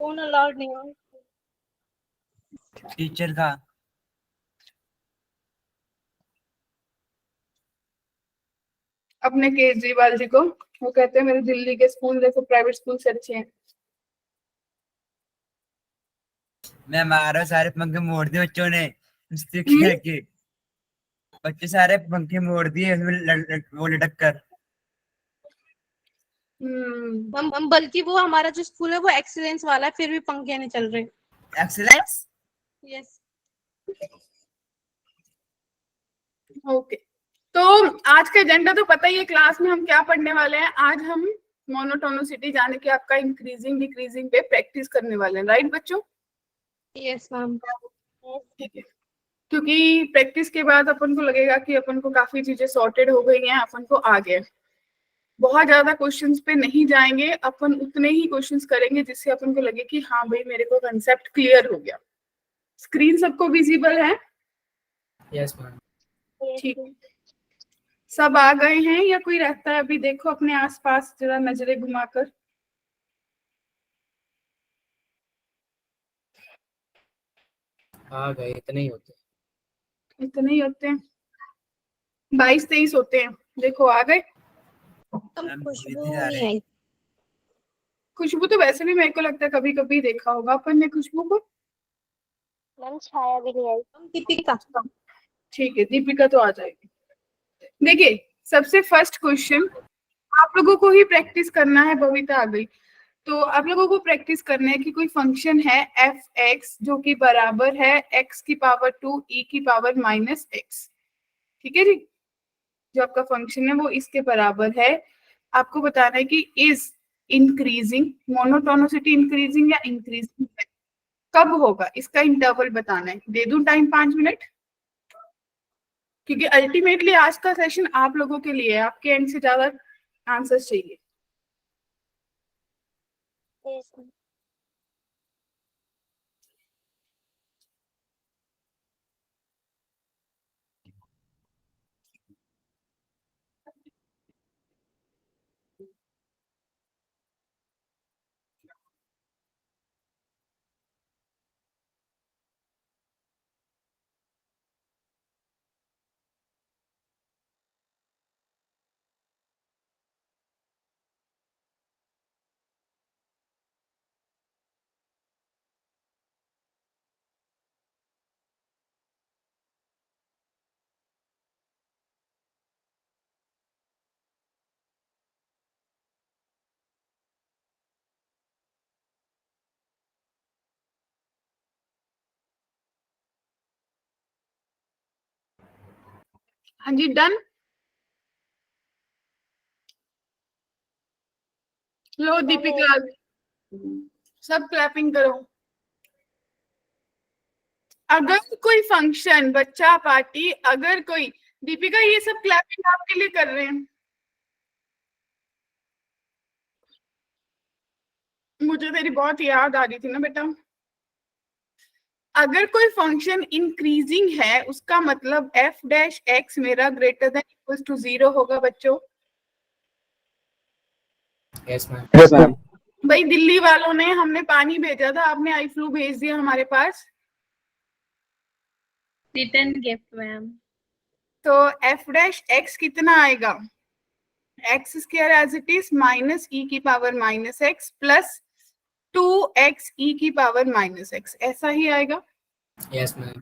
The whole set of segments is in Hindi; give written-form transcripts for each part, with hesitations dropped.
फोन अलाउड नहीं है टीचर का। अपने केजरीवाल जी को, वो कहते हैं मेरे दिल्ली के स्कूल देखो प्राइवेट स्कूल से अच्छे हैं। मैं मारो सारे पंखे मोड़ दिए बच्चों ने के बच्चे सारे पंखे मोड़ दिए उसमें वो लटक कर। हम बल्कि वो हमारा जो स्कूल है वो एक्सीलेंस वाला है, फिर भी पंखे नहीं चल रहे। एक्सीलेंस। यस। ओके, तो आज का एजेंडा तो पता ही है, क्लास में हम क्या पढ़ने वाले हैं। आज हम मोनोटोनिसिटी जाने के आपका इंक्रीजिंग डिक्रीजिंग पे प्रैक्टिस करने वाले हैं, राइट बच्चों? Yes ma'am. ठीक है, क्योंकि प्रैक्टिस के बाद अपन को लगेगा कि अपन को काफी चीजें सॉर्टेड हो गई हैं, अपन को आ गए। बहुत ज्यादा क्वेश्चंस पे नहीं जाएंगे अपन, उतने ही क्वेश्चंस करेंगे जिससे अपन को लगे कि हाँ भाई मेरे को कंसेप्ट क्लियर हो गया। स्क्रीन सबको विजिबल है? Yes ma'am. ठीक, सब आ गए हैं या कोई रहता है अभी? देखो अपने आसपास जरा नजरें घुमाकर। आ गए, इतने ही होते। इतने ही होते हैं, 22-23 होते हैं। देखो आ गए। खुशबू नहीं आई। खुशबू तो वैसे भी मेरे को लगता है कभी कभी देखा होगा अपन ने खुशबू को। मैम छाया भी नहीं आई। दीपिका। ठीक है, दीपिका तो आ जाएगी। देखिए, सबसे फर्स्ट क्वेश्चन आप लोगों को ही प्रैक्टिस करना है। बबीता आ गई, तो आप लोगों को प्रैक्टिस करना है कि कोई फंक्शन है एफ एक्स जो कि बराबर है एक्स की पावर 2 ई की पावर माइनस एक्स। ठीक है जी, जो आपका फंक्शन है वो इसके बराबर है। आपको बताना है कि इज इंक्रीजिंग, मोनोटोनिसिटी इंक्रीजिंग या इंक्रीजिंग है, कब होगा, इसका इंटरवल बताना है। दे दूं टाइम 5 मिनट, क्योंकि अल्टीमेटली आज का सेशन आप लोगों के लिए है, आपके एंड से ज्यादा आंसर्स चाहिए। हाँ जी, डन। लो दीपिका, सब क्लैपिंग करो। अगर कोई फंक्शन, बच्चा पार्टी, अगर कोई, दीपिका ये सब क्लैपिंग आपके लिए कर रहे हैं। मुझे तेरी बहुत याद आ रही थी ना बेटा। अगर कोई फंक्शन इंक्रीजिंग है उसका मतलब एफ डैश एक्स मेरा ग्रेटर देन इक्वल टू 0 होगा बच्चों। Yes ma'am. भाई दिल्ली वालों ने, हमने पानी भेजा था, आपने आई फ्लू भेज दिया हमारे पास। Return gift ma'am. तो एफ डैश एक्स कितना आएगा? X square as it is minus E की power minus X plus 2x E की पावर माइनस एक्स, ऐसा ही आएगा। Yes ma'am.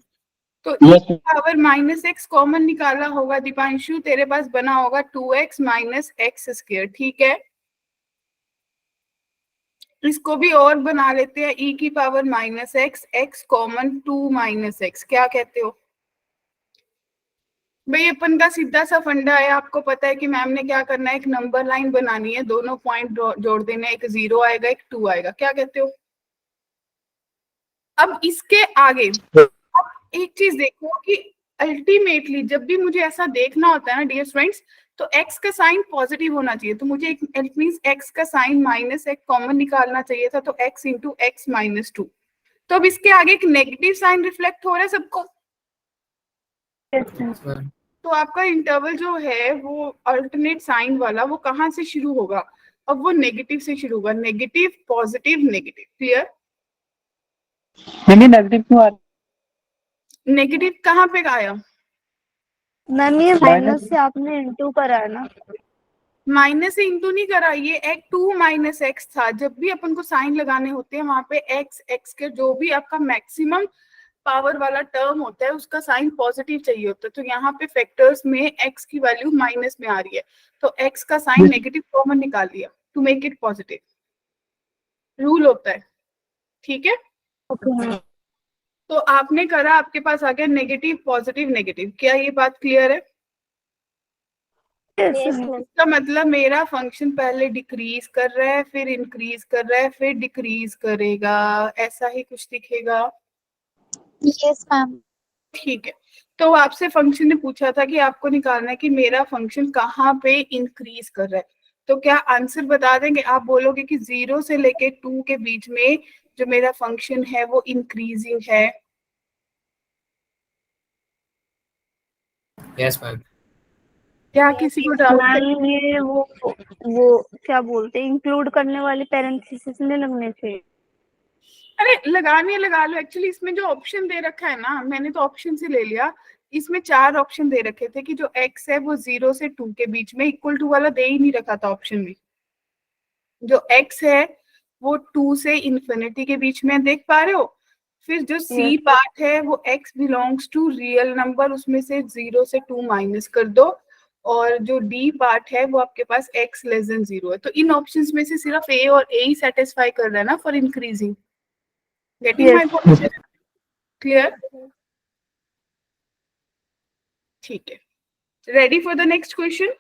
तो ई की पावर माइनस एक्स कॉमन निकाला होगा दीपांशु, तेरे पास बना होगा 2x माइनस एक्स स्क्वायर। ठीक है, इसको भी और बना लेते हैं, ई की power minus x, x common 2 minus x, क्या कहते हो भाई? अपन का सीधा सा फंडा है, आपको पता है कि मैम ने क्या करना है, एक नंबर लाइन बनानी है, दोनों पॉइंट जोड़ देने, एक 0 आएगा एक 2 आएगा, क्या कहते हो? अब इसके आगे अब एक चीज देखो कि अल्टीमेटली जब भी मुझे ऐसा देखना होता है ना डियर फ्रेंड्स, तो x का साइन पॉजिटिव होना चाहिए, तो मुझे इट मींस x का साइन माइनस एक कॉमन निकालना चाहिए था, तो x इंटू एक्स माइनस 2। तो अब इसके आगे एक नेगेटिव साइन रिफ्लेक्ट हो रहा है सबको। तो आपका इंटरवल जो है वो अल्टरनेट साइन वाला, वो कहाँ से शुरू होगा? अब वो नेगेटिव से शुरू होगा, नेगेटिव पॉजिटिव नेगेटिव, क्लियर? नहीं नेगेटिव क्यों आ रहा नेगेटिव कहाँ पे आया? मैम ये Minus- माइनस से आपने इंटू करा है ना। माइनस से इंटू नहीं करा, ये एक 2 माइनस एक्स था। जब भी अपन को साइन लगाने होते हैं वहां पे एक्स एक्स के जो भी आपका मैक्सिमम पावर वाला टर्म होता है उसका साइन पॉजिटिव चाहिए होता है। तो यहाँ पे फैक्टर्स में एक्स की वैल्यू माइनस में आ रही है, तो एक्स का साइन Yes. नेगेटिव कॉमन निकाल लिया to make it positive. Rule होता है, ठीक है। Okay ma'am. तो आपने करा, आपके पास आ गया नेगेटिव पॉजिटिव नेगेटिव। क्या ये बात क्लियर है? इसका मतलब मेरा फंक्शन पहले डिक्रीज कर रहा है, फिर इंक्रीज कर रहा है, फिर डिक्रीज करेगा, ऐसा ही कुछ दिखेगा। Yes ma'am. ठीक है। तो आपसे फंक्शन ने पूछा था कि आपको निकालना है कि मेरा फंक्शन कहाँ पे इंक्रीज कर रहा है। तो क्या आंसर बता देंगे? आप बोलोगे कि 0 से लेके 2 के बीच में जो मेरा फंक्शन है वो इंक्रीजिंग है। Yes ma'am. क्या किसी को डाउट है? मैम ये वो क्या बोलते हैं, इंक्लूड करने वाले पैरेंथेसिस में लगने चाहिए। अरे लगाने लगा लो। एक्चुअली इसमें जो ऑप्शन दे रखा है ना, मैंने तो ऑप्शन से ले लिया। इसमें 4 ऑप्शन दे रखे थे कि जो x है वो 0 से 2 के बीच में, इक्वल टू वाला दे ही नहीं रखा था ऑप्शन में। जो x है वो 2 से इंफिनिटी के बीच में, देख पा रहे हो। फिर जो c Yes. पार्ट है वो x belongs to real number, उसमें से 0 से 2 माइनस कर दो। और जो d पार्ट है वो आपके पास x लेस देन 0 है। तो इन ऑप्शंस में से सिर्फ a और a ही सेटिस्फाई कर रहा है ना for increasing. Getting my Yes. Point? Clear? ठीक है। Ready for the next question?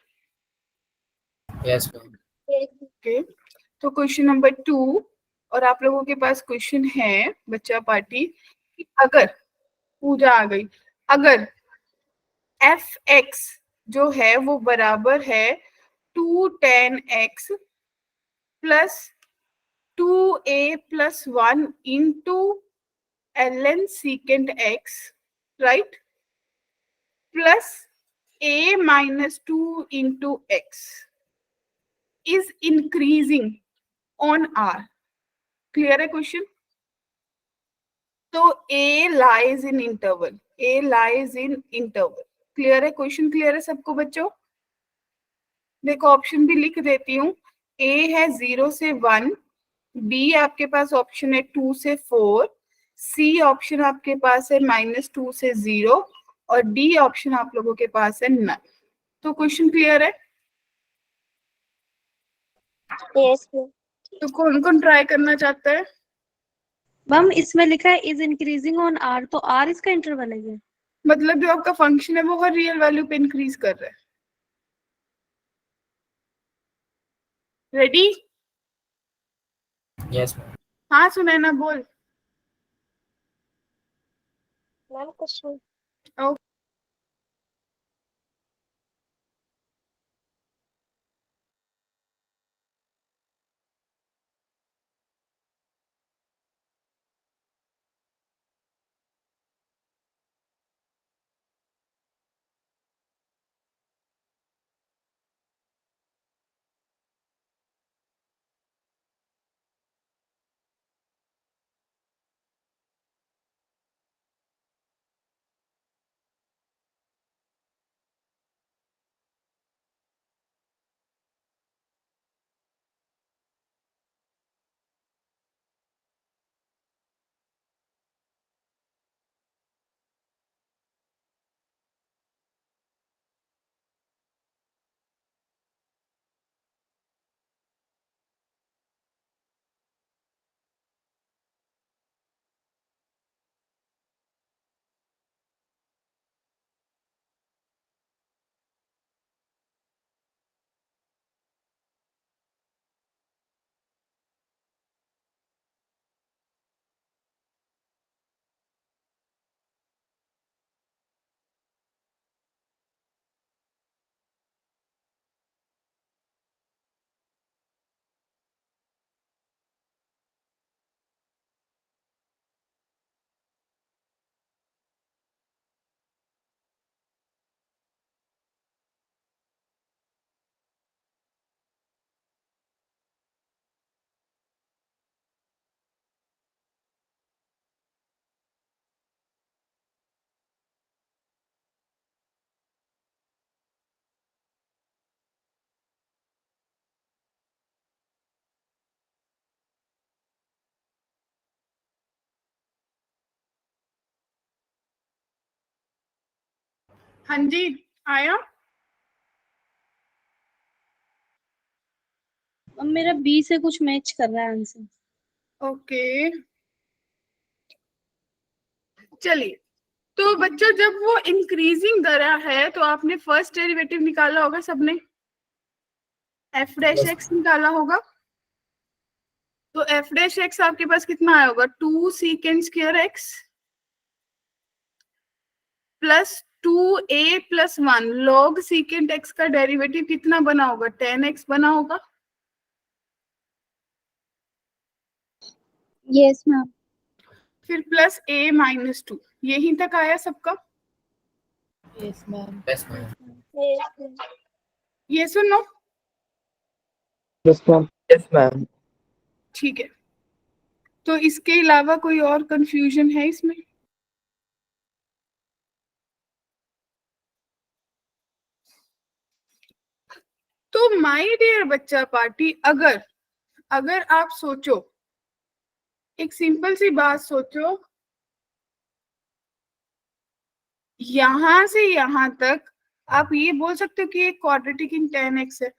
Yes ma'am. Okay. तो क्वेश्चन नंबर 2, और आप लोगों के पास क्वेश्चन है बच्चा पार्टी कि अगर, पूजा आ गई, अगर एफ एक्स जो है वो बराबर है 2tan x plus 2a+1 into ln secant x, right, plus a-2 into x is increasing on R. Clear है क्वेश्चन? तो A lies in interval, A lies in interval। Clear है क्वेश्चन? क्लियर है सबको बच्चों? देखो ऑप्शन भी लिख देती हूँ। A है 0 से 1, B आपके पास ऑप्शन है 2 से 4, C ऑप्शन आपके पास है -2 से 0, और D ऑप्शन आप लोगों के पास है नन। तो क्वेश्चन क्लियर है? Yes. तो कौन कौन ट्राई करना चाहता है? मैम इसमें लिखा है इज इंक्रीजिंग ऑन आर, तो आर इसका इंटरवल है ये? मतलब जो आपका फंक्शन है वो हर रियल वैल्यू पे इंक्रीज कर रहा है। रेडी? Yes ma'am. हाँ सुनैना बोल। Ma'am question okay. हाँ जी, आया? अब मेरा बी से कुछ मैच कर रहा है आंसर। ओके, चलिए। तो बच्चों जब वो इंक्रीजिंग दरा है तो आपने फर्स्ट डेरिवेटिव निकाला होगा सबने, एफ डैश एक्स निकाला होगा। तो एफ डैश एक्स आपके पास कितना आया होगा, 2 secant square x plus 2a plus 1 log सीकेंड x का डेरिवेटिव कितना बना होगा, 10x बना होगा। Yes ma'am. फिर प्लस a माइनस 2, यहीं तक आया सबका? Yes ma'am. ये सुनो, यस मैम। Yes ma'am. ठीक है। तो इसके अलावा कोई और कंफ्यूजन है इसमें? तो माय डियर बच्चा पार्टी, अगर अगर आप सोचो, एक सिंपल सी बात सोचो, यहां से यहां तक आप ये बोल सकते हो कि एक क्वाड्रेटिक इन 10x है।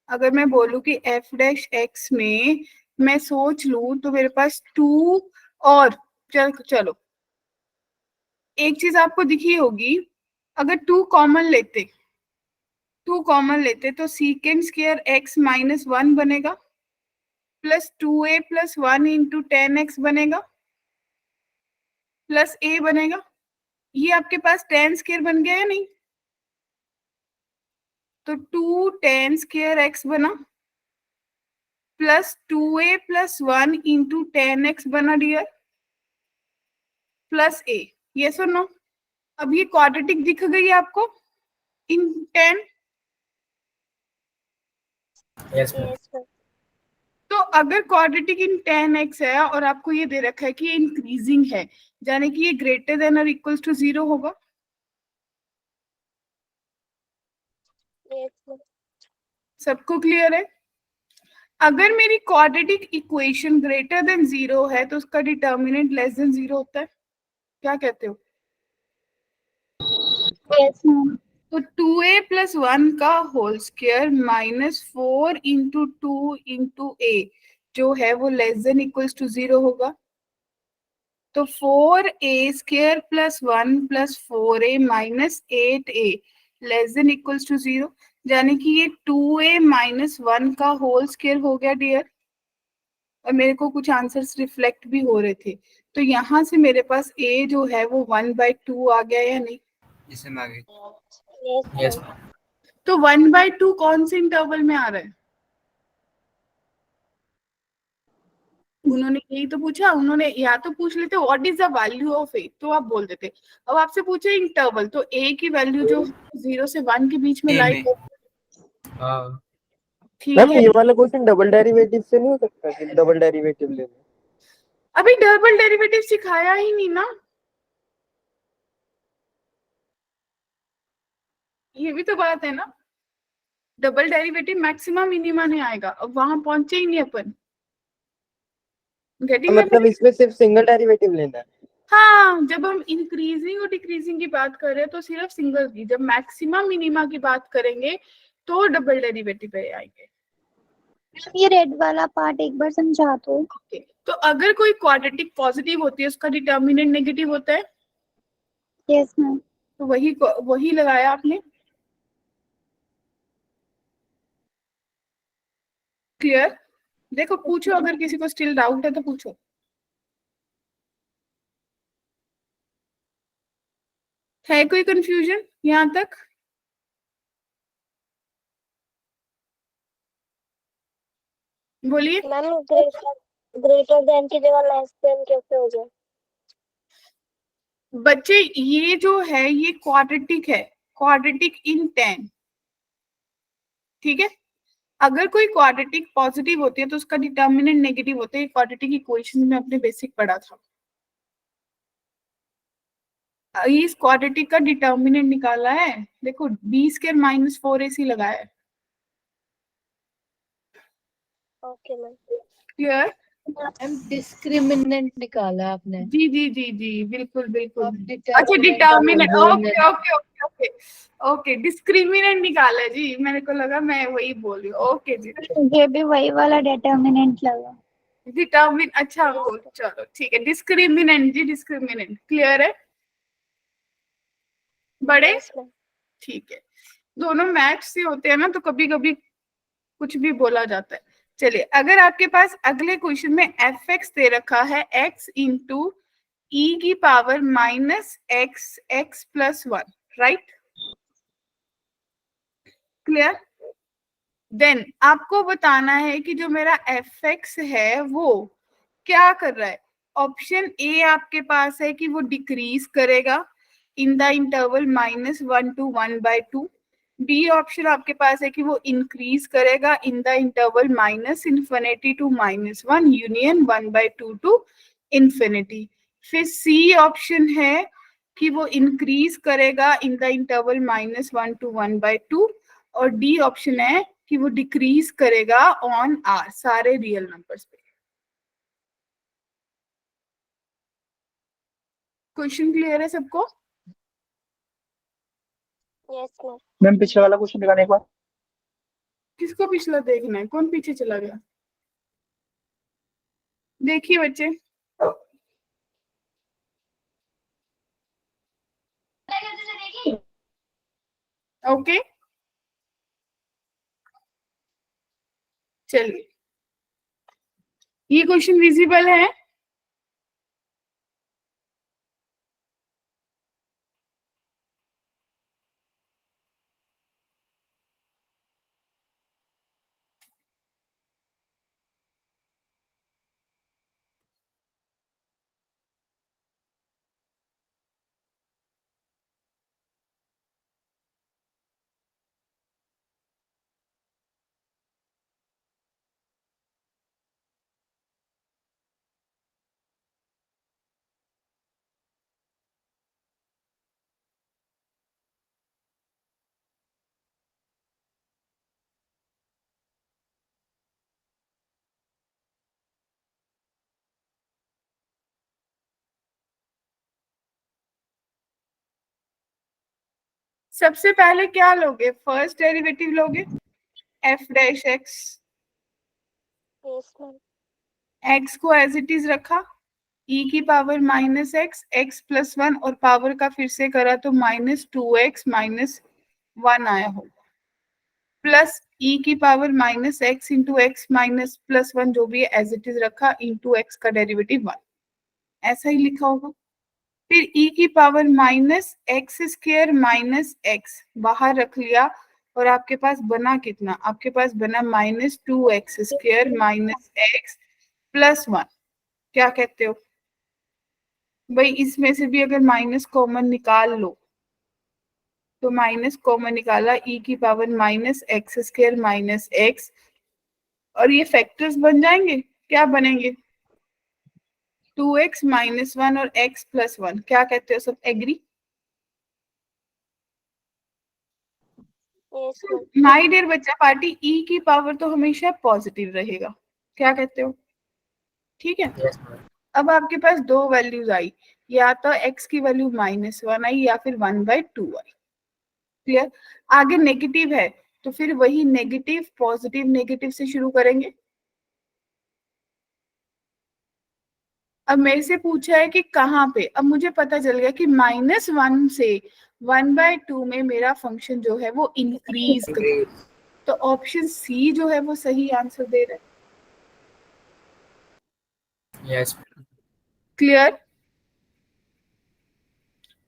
अगर मैं बोलूं कि एफ डैश एक्स में मैं सोच लूं तो मेरे पास 2 और चलो एक चीज आपको दिखी होगी, अगर 2 कॉमन लेते तो सीकेंड स्क्वायर एक्स माइनस 1 बनेगा plus 2a plus 1 into 10x बनेगा प्लस a बनेगा। ये आपके पास 10 स्क्वायर बन गया या नहीं? तो 2 10 स्क्वायर x बना plus 2a plus 1 into 10x बना डियर प्लस a। ये सुनो, अब ये क्वाड्रेटिक दिख गई आपको इन 10? Yes ma'am. तो अगर क्वाड्रेटिक इन 10x है और आपको ये दे रखा है कि ये इंक्रीजिंग है, यानी कि ये ग्रेटर देन और इक्वल्स टू 0 होगा। सबको क्लियर है? अगर मेरी क्वाड्रेटिक इक्वेशन ग्रेटर देन 0 है तो उसका डिटर्मिनेंट लेस देन 0 होता है। क्या कहते हो? Yes ma'am. तो 2a प्लस 1 का whole square minus 4 into 2 into a जो है वो लेस देन इक्वल्स टू 0 होगा। तो 4a square plus 1 plus 4a minus 8a less than equals to 0, यानी कि ये 2a माइनस 1 का होल स्क्वायर हो गया डियर। और मेरे को कुछ आंसर्स रिफ्लेक्ट भी हो रहे थे, तो यहाँ से मेरे पास a जो है वो 1/2 आ गया या नहीं? जिससे मैं आगे यस। तो 1/2 कौन से इंटरवल में आ रहा है? उन्होंने यही तो पूछा, उन्होंने या तो पूछ लेते what is the value of A, तो आप बोल देते। अब आपसे पूछे इंटरवल, तो ए की वैल्यू जो 0 से 1 के बीच में A लाई, में। हाँ ठीक मैम, है। ये वाला क्वेश्चन डबल डेरिवेटिव से नहीं हो सकता कि डबल डेरिवेटिव ले लो? अभी डबल डेरिवेटिव सिखाया ही नहीं ना, ये भी तो बात है ना। डबल डेरिवेटिव मैक्सिमम मिनिमा नहीं आएगा, अब वहां पहुंचे ही नहीं अपन। गेटिंग मतलब इसमें सिर्फ सिंगल डेरिवेटिव लेना है? हाँ, जब हम इंक्रीजिंग और डिक्रीजिंग की बात कर रहे हैं तो सिर्फ सिंगल की, जब मैक्सिमम मिनिमा की बात करेंगे तो डबल डेरिवेटिव पे आएंगे। ये रेड वाला पार्ट एक बार समझा दो। ओके, तो अगर कोई क्वाड्रेटिक पॉजिटिव होती है उसका डिटर्मिनेंट नेगेटिव होता है, यस मैम। तो वही लगाया आपने। क्लियर? देखो पूछो, अगर किसी को स्टिल डाउट है तो पूछो। है कोई कंफ्यूजन यहाँ तक? बोलिए। मैम ग्रेटर देन की जगह लेस देन कैसे हो जाए? बच्चे ये जो है ये क्वाड्रेटिक है, क्वाड्रेटिक इन 10, ठीक है। अगर कोई क्वाड्रेटिक पॉजिटिव होती है तो उसका डिटर्मिनेंट नेगेटिव होता है। क्वाड्रेटिक इक्वेशन में अपने बेसिक पढ़ा था। इस क्वाड्रेटिक का डिटर्मिनेंट निकाला है, देखो b स्क्वायर माइनस 4ac लगाया है। Okay ma'am. क्लियर? डिस्क्रिमिनेंट निकाला आपने। जी जी जी जी, बिल्कुल बिल्कुल। अब अच्छा, determinant, okay okay okay okay okay, discriminant निकाला जी, मेरे को लगा मैं वही बोल रही हूँ। ओके जी, मुझे भी वही वाला डिटर्मिनेंट लगा। डिटर्मिन, अच्छा बोल, चलो ठीक है, डिस्क्रिमिनेंट जी, डिस्क्रिमिनेंट क्लियर है बड़े? Yes, ma'am. ठीक है, दोनों मैच से होते हैं ना, तो कभी कभी कुछ भी बोला जाता है। चलिए, अगर आपके पास अगले क्वेश्चन में एफ एक्स दे रखा है, एक्स इंटू ई की power minus x x plus one, right? Clear? Then आपको बताना है कि जो मेरा एफ एक्स है वो क्या कर रहा है। ऑप्शन ए आपके पास है कि वो डिक्रीज करेगा in the interval -1 to 1/2। B option आपके पास है कि वो इंक्रीज करेगा in the interval -∞ to -1 union 1/2 to infinity. फिर सी ऑप्शन है कि वो इंक्रीज करेगा इन द इंटरवल -1 to 1/2, और डी ऑप्शन है कि वो डिक्रीज करेगा ऑन आर, सारे रियल नंबर्स पे। क्वेश्चन क्लियर है सबको? Yes, ma'am. मैम पिछले वाला क्वेश्चन दिखाने एक बार। किसको पिछला देखना है? कौन पीछे चला गया? देखिए बच्चे, ओके चलिए, ये क्वेश्चन विजिबल है? सबसे पहले क्या लोगे? फर्स्ट डेरिवेटिव लोगे, F dash x. Yes, ma'am. X को एज इट इज रखा, ई की power minus x x plus one, और पावर का फिर से करा तो -2x -1 आया होगा, प्लस ई की power minus x into x minus plus one, जो भी है एज इट इज रखा, इंटू एक्स का डेरिवेटिव 1, ऐसा ही लिखा होगा। फिर e की power minus x square minus x बाहर रख लिया, और आपके पास बना कितना? आपके पास बना -2x² minus X plus one. क्या कहते हो भाई? इसमें से भी अगर माइनस कॉमन निकाल लो, तो माइनस कॉमन निकाला, e की पावर माइनस एक्स² माइनस एक्स, और ये फैक्टर्स बन जाएंगे, क्या बनेंगे? 2x -1 और x प्लस 1। क्या कहते हो सब? Agree? Yes, ma'am. My dear बच्चा पार्टी, e की पावर तो हमेशा पॉजिटिव रहेगा। क्या कहते हो? ठीक है। Yes ma'am. अब आपके पास दो वैल्यूज आई, या तो x की वैल्यू -1 आई या फिर 1/2 आई। क्लियर? आगे नेगेटिव है, तो फिर वही नेगेटिव पॉजिटिव नेगेटिव से शुरू करेंगे। अब मेरे से पूछा है कि कहाँ पे, अब मुझे पता चल गया कि -1 से 1/2 में मेरा फंक्शन जो है वो इंक्रीज करे, तो ऑप्शन सी जो है वो सही आंसर दे रहा है। यस। क्लियर?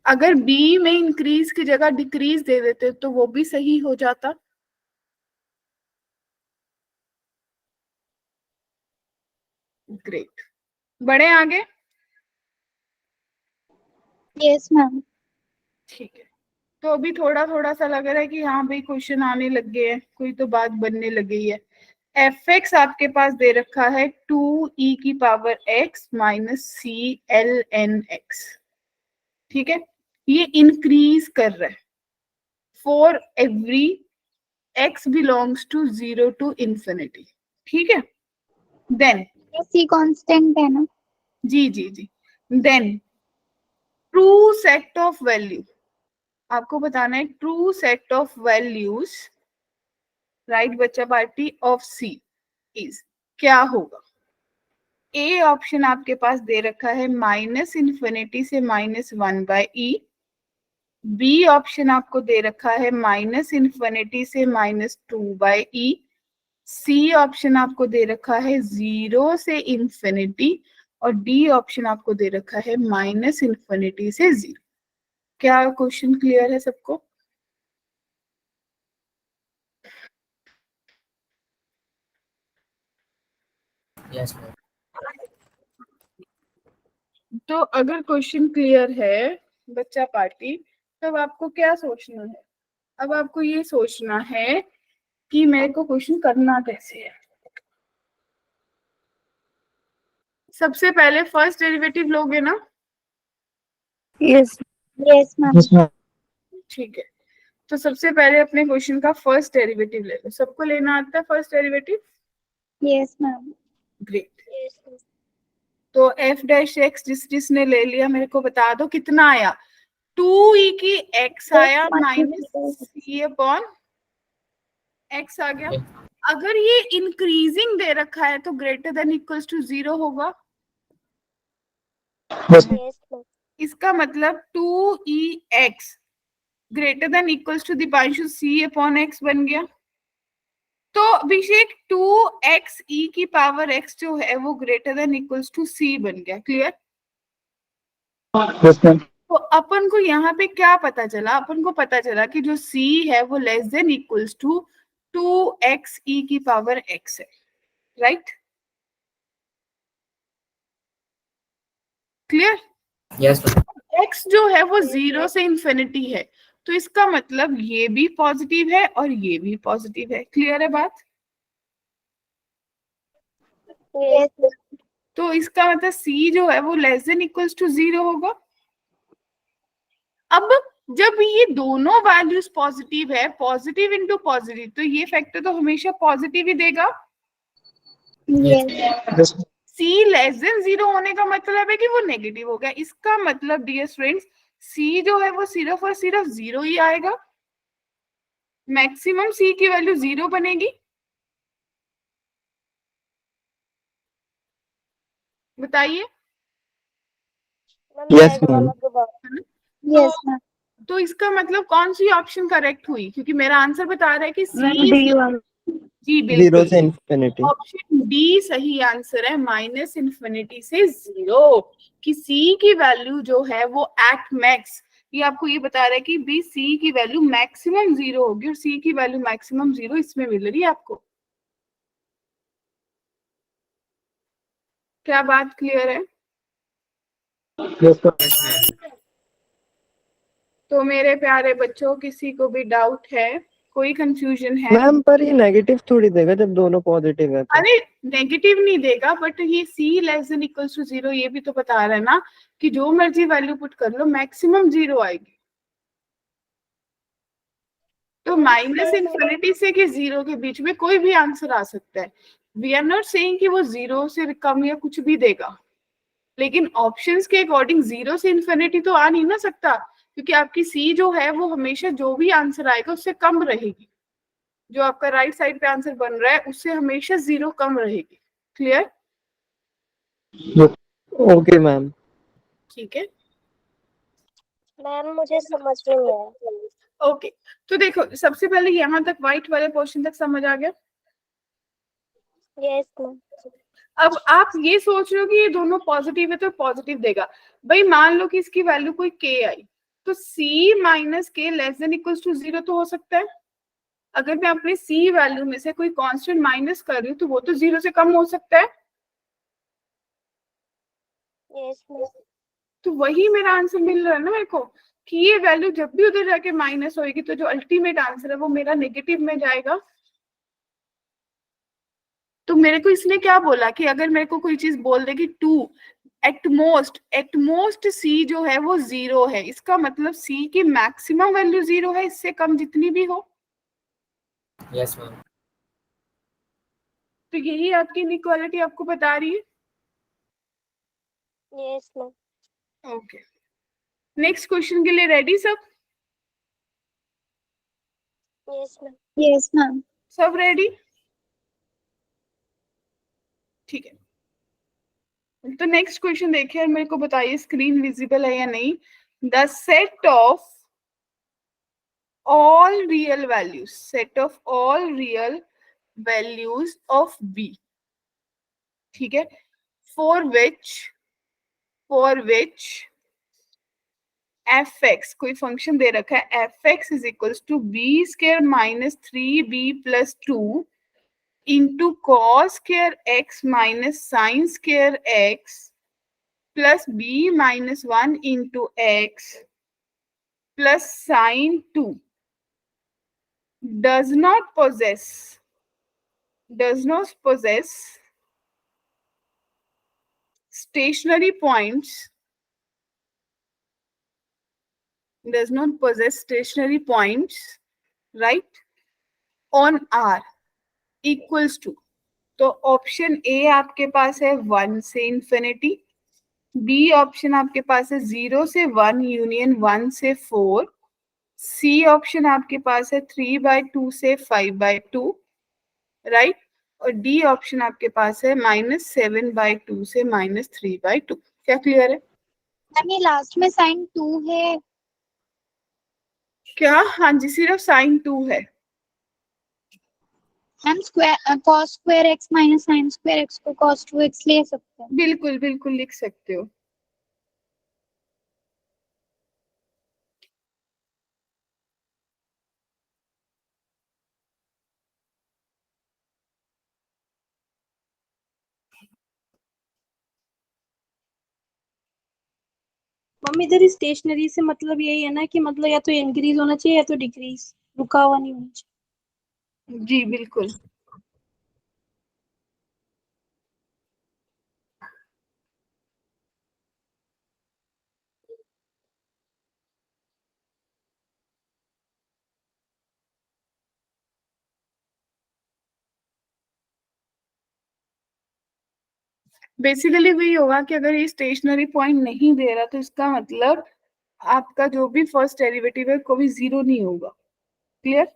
अगर बी में इंक्रीज की जगह डिक्रीज दे देते तो वो भी सही हो जाता। ग्रेट, बढ़े आगे? Yes, ma'am. ठीक है, तो अभी थोड़ा थोड़ा सा लग रहा है कि हाँ भाई क्वेश्चन आने लग गए हैं, कोई तो बात बनने लग गई है। एफ एक्स आपके पास दे रखा है 2e की पावर x माइनस CLN(x). ठीक है, ये इंक्रीज कर रहा है for every x belongs to 0 to infinity। ठीक है, देन सी कांस्टेंट है ना? जी जी जी। Then true set of value, आपको बताना है true set of values, right बच्चा पार्टी, ऑफ सी इज क्या होगा। ए ऑप्शन आपके पास दे रखा है माइनस इन्फिनिटी से -1/e। बी ऑप्शन आपको दे रखा है माइनस इन्फिनिटी से -2/e। सी ऑप्शन आपको दे रखा है 0 से इंफिनिटी, और डी ऑप्शन आपको दे रखा है माइनस इन्फिनिटी से 0। क्या क्वेश्चन क्लियर है सबको? Yes ma'am. तो अगर क्वेश्चन क्लियर है बच्चा पार्टी, तब आपको क्या सोचना है? अब आपको ये सोचना है कि मेरे को क्वेश्चन करना कैसे है। सबसे पहले फर्स्ट डेरिवेटिव लोगे ना? यस। Yes ma'am. ठीक है, तो सबसे पहले अपने क्वेश्चन का फर्स्ट डेरिवेटिव ले लो। सबको लेना आता है first derivative? Yes ma'am. Great. तो एफ डैश एक्स जिसने ले लिया मेरे को बता दो कितना आया। 2e की x आया माइनस सी अपॉन x आ गया। अगर ये इंक्रीजिंग दे रखा है तो ग्रेटर देन इक्वल्स टू 0 होगा। इसका मतलब 2ex greater than equals to Deepanshu c upon x बन गया। तो अभिषेक 2xe की पावर x जो है वो greater than equals to c बन गया। क्लियर? तो अपन को यहाँ पे क्या पता चला? अपन को पता चला कि जो c है वो less than equals to 2xe की पावर x है, right? Clear? Yes ma'am. x जो है वो 0 से इंफिनिटी है, तो इसका मतलब ये भी पॉजिटिव है और ये भी पॉजिटिव है। क्लियर है बात? तो इसका मतलब c जो है वो लेस देन इक्वल्स टू 0 होगा। अब जब ये दोनों वैल्यूज पॉजिटिव है, पॉजिटिव इंटू पॉजिटिव, तो ये फैक्टर तो हमेशा पॉजिटिव ही देगा। c लेस देन 0 होने का मतलब है कि वो नेगेटिव हो गया। इसका मतलब डियर स्टूडेंट्स c जो है वो सिर्फ और सिर्फ 0 ही आएगा। मैक्सिमम c की वैल्यू 0 बनेगी। बताइए। Yes ma'am. Yes ma'am. तो इसका मतलब कौन सी ऑप्शन करेक्ट हुई? क्योंकि मेरा आंसर बता रहा है कि मैम डी सी। वाला। जी 0 बिल्कुल, से इंफिनिटी। ऑप्शन डी सही आंसर है, माइनस इन्फिनिटी से 0। कि सी की वैल्यू जो है वो एट मैक्स, ये आपको ये बता रहा है कि बी सी की वैल्यू मैक्सिमम 0 होगी, और सी की वैल्यू मैक्सिमम 0 इसमें मिल रही है आपको। क्या बात क्लियर है? Yes ma'am. तो मेरे प्यारे बच्चों, किसी को भी डाउट है, कोई कंफ्यूजन है? मैम पर ये नेगेटिव थोड़ी देगा जब दोनों पॉजिटिव है तो। अरे नेगेटिव नहीं देगा, बट ये c less than equals to 0 ये भी तो बता रहा है ना कि जो मर्जी वैल्यू पुट कर लो मैक्सिमम 0 आएगी। तो माइनस इन्फिनिटी से कि 0 के बीच में कोई भी आंसर आ सकता है। वी आर नॉट सेइंग कि वो 0 से कम या कुछ भी देगा, लेकिन ऑप्शंस के अकॉर्डिंग 0 से इन्फिनिटी तो आ नहीं ना सकता, क्योंकि आपकी c जो है वो हमेशा जो भी आंसर आएगा उससे कम रहेगी। जो आपका राइट साइड पे आंसर बन रहा है उससे हमेशा 0 कम रहेगी। क्लियर? Okay ma'am. ठीक है मैम मुझे समझ में नहीं आया। ओके। तो देखो सबसे पहले यहाँ तक व्हाइट वाले पोर्शन तक समझ आ गया। Yes ma'am. अब आप ये सोच रहे हो कि ये दोनों पॉजिटिव है तो पॉजिटिव देगा। भाई मान लो कि इसकी वैल्यू कोई k आई, तो c माइनस के लेस देन इक्वल्स टू 0 तो हो सकता है। अगर मैं अपने c वैल्यू में से कोई कांस्टेंट माइनस कर रही हूँ तो वो तो 0 से कम हो सकता है। Yes ma'am. तो वही मेरा आंसर मिल रहा है ना मेरे को, कि ये वैल्यू जब भी उधर जाके माइनस होगी तो जो अल्टीमेट आंसर है वो मेरा नेगेटिव में जाएगा। तो मेरे को इसने क्या बोला कि अगर मेरे को कोई चीज बोल दे कि 2 एट मोस्ट c जो है वो 0 है, इसका मतलब c की मैक्सिमम वैल्यू 0 है, इससे कम जितनी भी हो। Yes ma'am. तो यही आपकी इनइक्वालिटी आपको बता रही है। Yes ma'am. Okay, next question के लिए रेडी सब? Yes ma'am. Yes ma'am. सब रेडी? ठीक है, तो नेक्स्ट क्वेश्चन देखिए और मेरे को बताइए स्क्रीन विजिबल है या नहीं। The set of all real values, set of all real values of b, ठीक है, for which fx, कोई फंक्शन दे रखा है fx is equals to b square minus 3b plus 2 into cos square x minus sin square x plus b minus 1 into x plus sin 2 does not possess stationary points, right, on R equals to, तो ऑप्शन ए आपके पास है 1 से इंफिनिटी, बी ऑप्शन आपके पास है 0 से 1 यूनियन 1 से 4, सी ऑप्शन आपके पास है 3/2 से 5/2, राइट, और डी ऑप्शन आपके पास है -7/2 से -3/2। क्या क्लियर है? मैम ये लास्ट में साइन 2 है। क्या? हाँ जी, सिर्फ साइन 2 है। Ma'am square cos square x minus sin square x को cos 2x ले सकते हैं। बिल्कुल बिल्कुल लिख सकते हो। मम्मी इधर स्टेशनरी से मतलब यही है ना कि मतलब या तो इंक्रीज होना चाहिए या तो डिक्रीज, रुका हुआ नहीं होना चाहिए। जी बिल्कुल। बेसिकली वही होगा कि अगर ये स्टेशनरी पॉइंट नहीं दे रहा तो इसका मतलब आपका जो भी फर्स्ट डेरिवेटिव है कभी 0 नहीं होगा। क्लियर?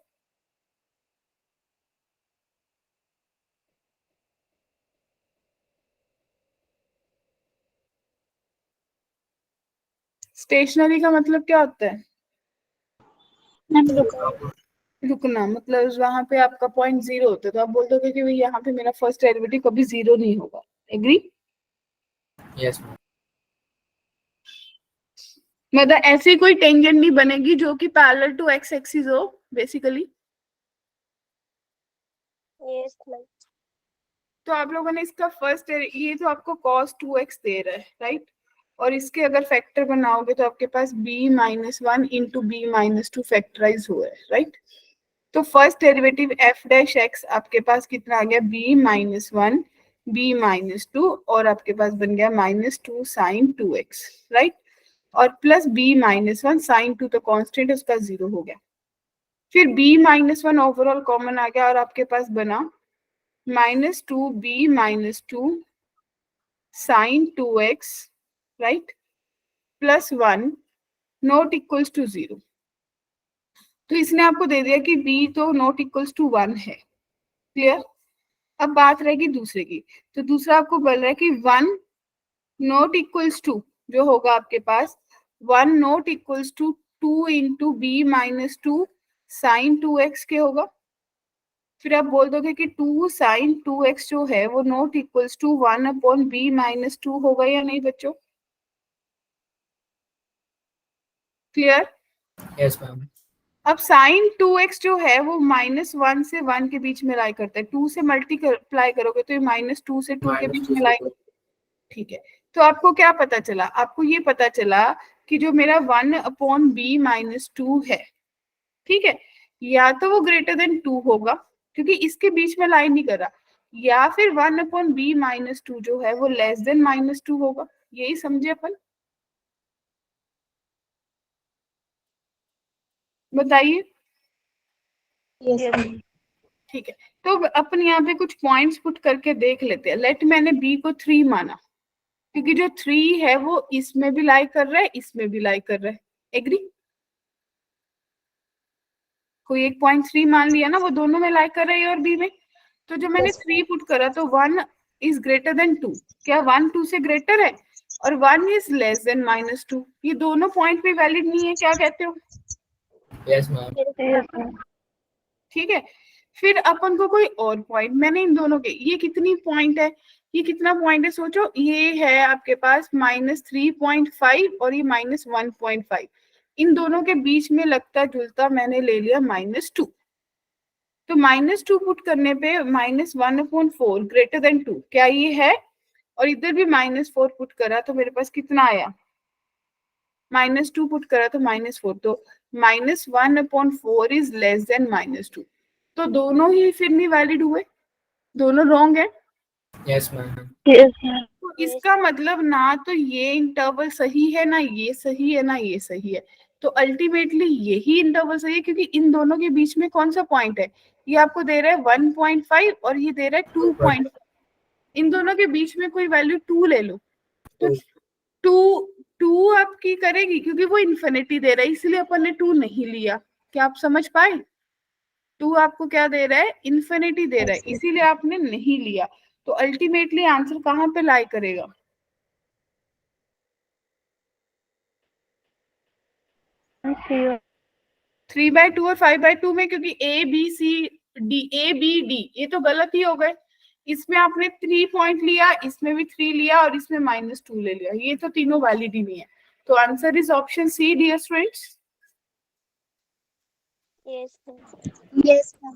स्टेशनरी का मतलब क्या होता है? मैम रुका। रुकना, मतलब वहां पे आपका पॉइंट 0 होता है तो आप बोल दोगे कि भाई यहाँ पे मेरा फर्स्ट डेरिवेटिव कभी 0 नहीं होगा। एग्री? Yes ma'am. मतलब ऐसी कोई टेंजेंट नहीं बनेगी जो कि पैरेलल टू एक्स एक्सिस हो बेसिकली। Yes ma'am. तो आप लोगों ने इसका फर्स्ट, ये तो आपको cos 2x दे रहा है, राइट, और इसके अगर फैक्टर बनाओगे तो आपके पास b -1 इंटू b -2 फैक्टराइज हुआ है, राइट। तो first derivative f dash x आपके पास कितना आ गया, b -1 b -2 और आपके पास बन गया -2 sin 2x, राइट, और प्लस b -1 sin 2 तो कांस्टेंट है उसका 0 हो गया। फिर b -1 ओवरऑल कॉमन आ गया और आपके पास बना -2b -2 sin 2x, right, plus 1 not equals to 0। तो इसने आपको दे दिया कि b तो नॉट इक्वल्स टू 1 है। क्लियर? अब बात रहेगी दूसरे की, तो दूसरा आपको बोल रहा है कि 1 नॉट इक्वल्स टू, जो होगा आपके पास 1 not equals to 2 into B -2 sine 2x के होगा। फिर आप बोल दोगे कि 2 sin 2x जो है वो नॉट इक्वल्स टू 1/b -2 होगा या नहीं बच्चों? क्लियर? Yes ma'am. अब sin 2x जो है वो -1 से 1 के बीच में लाई करता है, 2 से मल्टीप्लाई करोगे तो ये -2 से 2 के बीच में लाई। ठीक है, तो आपको क्या पता चला? आपको ये पता चला कि जो मेरा 1/b -2 है, ठीक है, या तो वो ग्रेटर देन 2 होगा क्योंकि इसके बीच में लाइन नहीं कर रहा, या फिर 1/b -2 जो है वो लेस देन -2 होगा। यही समझे अपन? बताइए। Yes ma'am. ठीक है, तो अपन यहाँ पे कुछ पॉइंट्स पुट करके देख लेते हैं। लेट मैंने बी को 3 माना, क्योंकि जो 3 है वो इसमें भी लाई कर रहा है, इसमें भी लाई कर रहा है। एग्री? कोई एक पॉइंट 3 मान लिया ना, वो दोनों में लाई कर रहा है ए और बी में। तो जो मैंने 3 पुट करा तो 1 इज ग्रेटर देन 2। क्या 1 2 से ग्रेटर है? और 1 इज लेस देन -2। ये दोनों पॉइंट भी वैलिड नहीं है, क्या कहते हो? Yes ma'am. ठीक है, फिर अपन को कोई और पॉइंट, मैंने इन दोनों के, ये कितनी पॉइंट है, ये कितना पॉइंट है सोचो, ये है आपके पास -3.5 और ये -1.5। इन दोनों के बीच में लगता जुलता मैंने ले लिया -2। तो -2 पुट करने पे -1/4 ग्रेटर देन 2, क्या ये है? और इधर भी -4 पुट करा तो मेरे पास कितना आया? -2 पुट करा तो -4, तो -1/4 इज लेस देन -2। तो दोनों ही फिर नहीं वैलिड हुए, दोनों रॉन्ग है। Yes ma'am. तो इसका मतलब ना तो ये इंटरवल सही है, ना ये सही है, ना ये सही है। तो अल्टीमेटली यही इंटरवल सही है, क्योंकि इन दोनों के बीच में कौन सा पॉइंट है? ये आपको दे रहा है 1.5 और ये दे रहा है 2.5। इन दोनों के बीच में कोई वैल्यू 2 ले लो, तो 2 आपकी करेगी, क्योंकि वो इन्फिनिटी दे रहा है, इसलिए अपन ने 2 नहीं लिया। क्या आप समझ पाए? 2 आपको क्या दे रहा है? इन्फिनिटी दे रहा है, इसीलिए आपने नहीं लिया। तो अल्टीमेटली आंसर कहाँ पे लाई करेगा? Okay. 3/2 और 5/2 में, क्योंकि ए बी डी ये तो गलत ही हो गए। इसमें आपने 3 पॉइंट लिया, इसमें भी 3 लिया और इसमें -2 ले लिया, ये तो तीनों वैलिड ही नहीं है। तो answer is option C, dear students. Yes ma'am.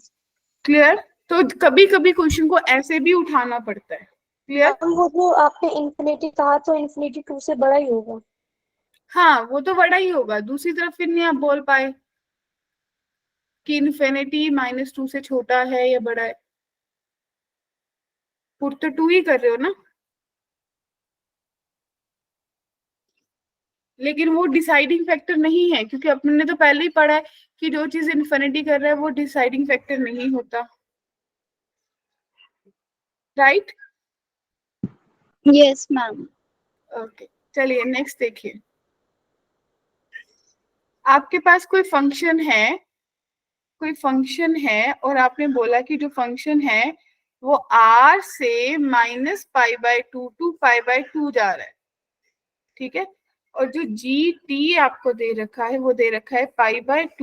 Clear? तो कभी कभी क्वेश्चन को ऐसे भी उठाना पड़ता है। क्लियर? वो जो आपने इन्फिनिटी कहा तो इन्फिनिटी 2 से बड़ा ही होगा। हाँ, वो तो बड़ा ही होगा। दूसरी तरफ फिर नहीं आप बोल पाए कि इन्फिनिटी -2 से छोटा है या बड़ा है। पुट तो 2 ही कर रहे हो ना, लेकिन वो डिसाइडिंग फैक्टर नहीं है, क्योंकि अपने ने तो पहले ही पढ़ा है कि जो चीज इन्फिनिटी कर रहा है वो डिसाइडिंग फैक्टर नहीं होता। राइट? Yes ma'am. ओके, चलिए नेक्स्ट देखिए। आपके पास कोई फंक्शन है और आपने बोला कि जो फंक्शन है वो r से -π/2 टू π/2 जा रहा है। ठीक है, और जो gt आपको दे रखा है वो दे रखा है π/2 -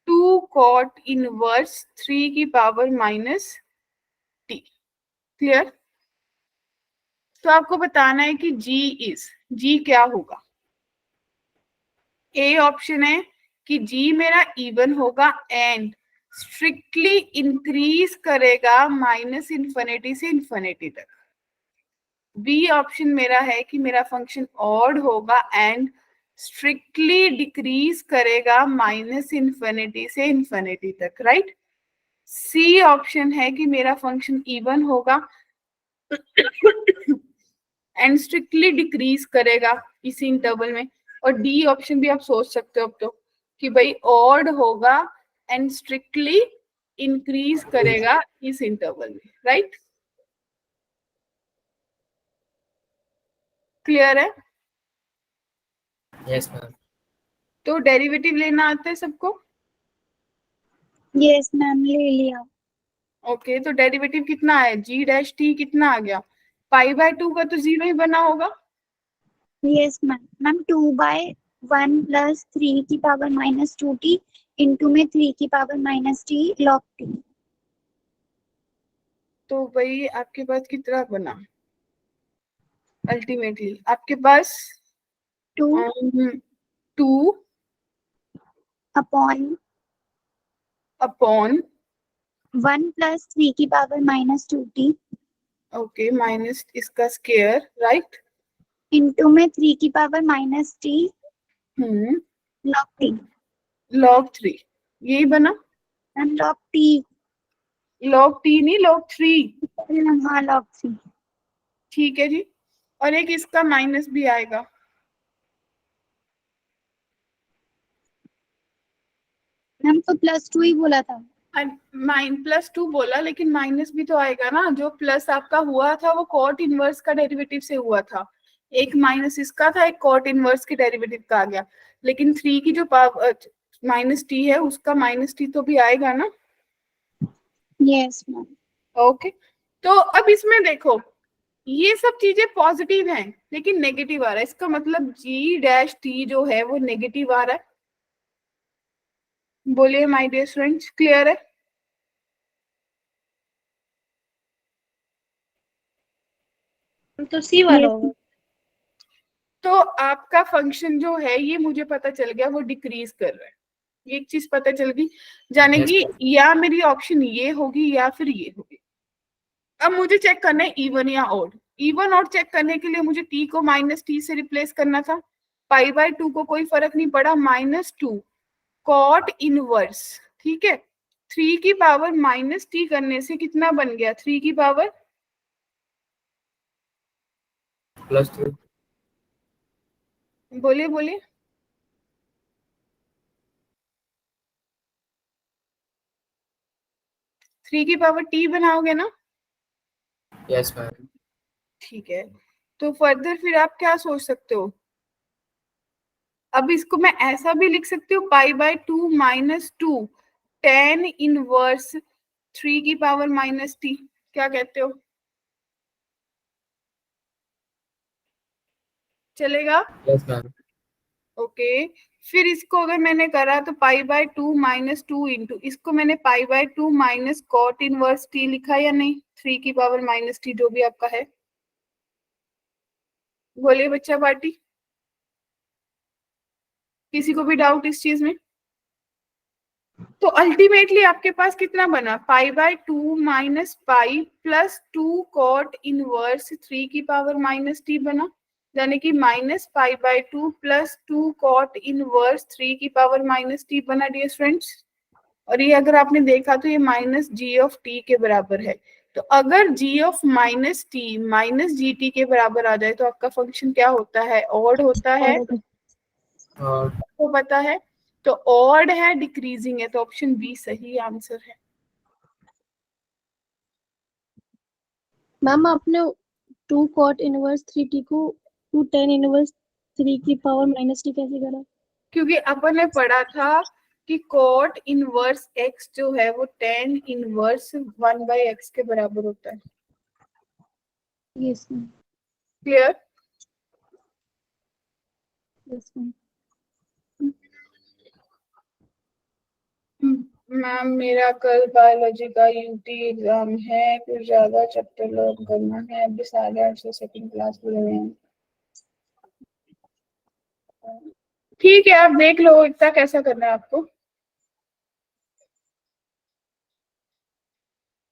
2 cot इनवर्स 3 की पावर -t। क्लियर? तो आपको बताना है कि g क्या होगा। ए ऑप्शन है कि g मेरा इवन होगा एंड स्ट्रिक्टली इंक्रीज करेगा -इन्फिनिटी से इन्फिनिटी तक। बी ऑप्शन मेरा है कि मेरा फंक्शन ऑड होगा एंड स्ट्रिक्टली डिक्रीज करेगा -इन्फिनिटी से इन्फिनिटी तक। राइट? सी ऑप्शन है कि मेरा फंक्शन इवन होगा एंड स्ट्रिक्टली डिक्रीज करेगा इसी इंटरवल में। और डी ऑप्शन भी आप सोच सकते हो अब तो, कि भाई ऑड होगा एंड स्ट्रिक्टली इंक्रीज करेगा इस इंटरवल में। राइट? क्लियर है? Yes ma'am. तो डेरिवेटिव लेना आता है सबको? यस मैम, ले लिया। ओके, तो डेरिवेटिव कितना है? g' कितना आ गया? π/2 का तो 0 ही बना होगा। यस मैम 2/1 + 3 की पावर -2t इंटू में 3 की पावर -t log t। तो भाई आपके पास कितना बना? अल्टीमेटली आपके पास 2 2 अपॉन अपॉन 1 + 3 की पावर -2t ओके माइनस इसका स्क्वायर। राइट? इंटू में 3 की power -t log t। log 3 यही बना? Ma'am log t। log t नहीं, log 3। हाँ log 3। ठीक है जी, और एक इसका माइनस भी आएगा। मैम तो +2 ही बोला था। +2 बोला, लेकिन माइनस भी तो आएगा ना। जो प्लस आपका हुआ था वो कॉट इनवर्स का डेरिवेटिव से हुआ था, एक माइनस इसका था, एक कॉट इनवर्स के डेरिवेटिव का आ गया। लेकिन 3 की जो पावर -t है उसका -t तो भी आएगा ना। Yes, ma'am. ओके, तो अब इसमें देखो, ये सब चीजें पॉजिटिव हैं लेकिन नेगेटिव आ रहा है, इसका मतलब g' जो है वो नेगेटिव आ रहा है। बोलिए माय डियर स्टूडेंट्स, क्लियर है? तो सी वाला Yes, होगा। तो आपका फंक्शन जो है ये मुझे पता चल गया वो डिक्रीज कर रहा है, ये एक चीज पता चल गई, जाने Yes, की या मेरी ऑप्शन ये होगी या फिर ये होगी। अब मुझे चेक करना है इवन या ऑड। इवन ऑड चेक करने के लिए मुझे t को -t से रिप्लेस करना था, π/2 को कोई फर्क नहीं पड़ा, -2 कॉट इनवर्स, ठीक है। 3 की पावर -t करने से कितना बन गया, 3 की पावर +3 बोलिए बोलिए, 3 की पावर t बनाओगे ना, यस मैम। ठीक है। तो फर्दर फिर आप क्या सोच सकते हो, अब इसको मैं ऐसा भी लिख सकती हूँ π/2 -2 tan इनवर्स 3 की पावर -t, क्या कहते हो, चलेगा? Yes ma'am. ओके, फिर इसको अगर मैंने करा तो π/2 -2 इंटू इसको मैंने π/2 माइनस कॉट इनवर्स t लिखा या नहीं, 3 की पावर -t जो भी आपका है, बोलिए बच्चा पार्टी, किसी को भी डाउट इस चीज में? तो अल्टीमेटली आपके पास कितना बना, π/2 minus pi plus 2 cot inverse 3 की पावर -t बना, यानी कि -π/2 प्लस 2 कॉट इनवर्स 3 की पावर -t बना डियर फ्रेंड्स। और ये अगर आपने देखा तो ये -g(t) के बराबर है। तो अगर g ऑफ -t -gt के बराबर आ जाए तो आपका फंक्शन क्या होता है, ऑड होता है, और आपको पता है। तो ऑड है, डिक्रीजिंग है, तो ऑप्शन बी सही आंसर है। मैम आपने 2 cot इनवर्स 3t को 2 tan इनवर्स 3 की पावर -t कैसे करा? क्योंकि अपन ने पढ़ा था कि कॉट इनवर्स x जो है वो tan इनवर्स 1/x के बराबर होता है। Yes ma'am. Clear? Yes ma'am. Ma'am मेरा कल बायोलॉजी का यूटी एग्जाम है, कुछ ज्यादा चैप्टर लर्न करना है, अभी 8:30 से सेकंड क्लास में रहे हैं। ठीक है, आप देख लो इतना कैसा करना है आपको,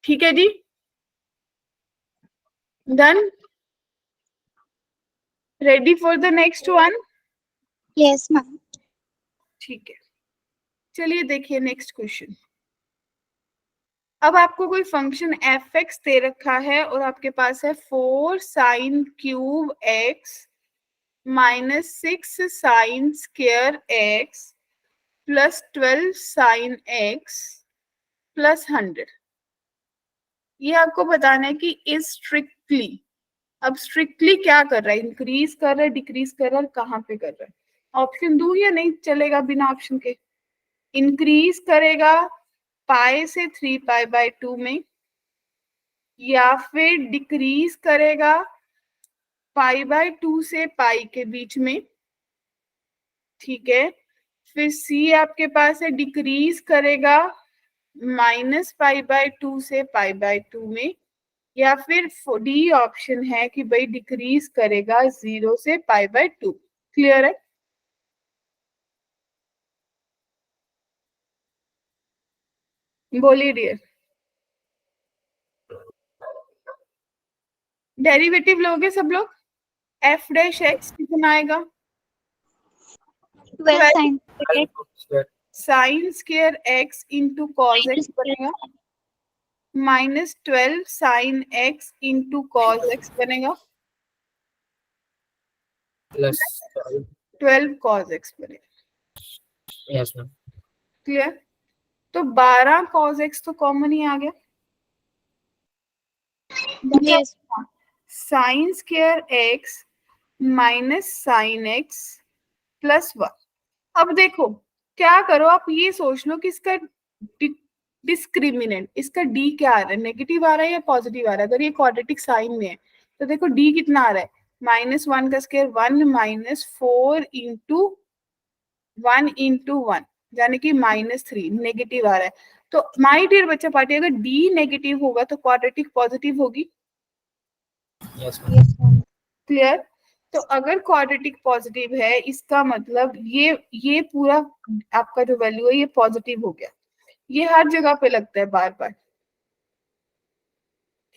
ठीक है जी, done, ready for the next one? yes, ma'am. ठीक है, चलिए देखिए नेक्स्ट क्वेश्चन। अब आपको कोई फंक्शन f(x) दे रखा है और आपके पास है 4 sin cube x -6 sin square x plus 12 sin x plus 100। ये आपको बताना है कि इज स्ट्रिक्टली, अब स्ट्रिक्टली क्या कर रहा है, इंक्रीज कर रहा है, डिक्रीज कर रहा है, कहाँ पे कर रहा है? ऑप्शन दूं या नहीं चलेगा बिना ऑप्शन के? इंक्रीज करेगा पाई से 3π/2 में, या फिर डिक्रीज करेगा π/2 से पाई के बीच में, ठीक है। फिर सी आपके पास है डिक्रीज करेगा -π/2 से π/2 में, या फिर डी ऑप्शन है कि भाई डिक्रीज करेगा 0 से π/2। क्लियर है? बोलिए डियर, डेरिवेटिव लोगे सब लोग, f'(x) कितना आएगा, 12 sin sine square x into cos x बनेगा, -12 sin x into cos x बनेगा, प्लस 12 cos x बनेगा। Yes ma'am. क्लियर? तो 12 cos x तो कॉमन ही आ गया। यस साइन स्क्वायर x माइनस साइन x प्लस 1। अब देखो क्या करो, आप ये सोच लो कि इसका डिस्क्रिमिनेंट, इसका डी क्या आ रहा है, नेगेटिव आ रहा है या पॉजिटिव आ रहा है। अगर ये क्वाड्रेटिक साइन में है तो देखो डी कितना आ रहा है, -1 का स्क्वायर 1 -4 इंटू 1 यानी कि -3 नेगेटिव आ रहा है। तो माय डियर बच्चा पार्टी, अगर डी नेगेटिव होगा तो क्वाड्रेटिक पॉजिटिव होगी। Yes clear. तो अगर क्वाड्रेटिक पॉजिटिव है इसका मतलब ये पूरा आपका जो वैल्यू है ये पॉजिटिव हो गया। ये हर जगह पे लगता है बार बार,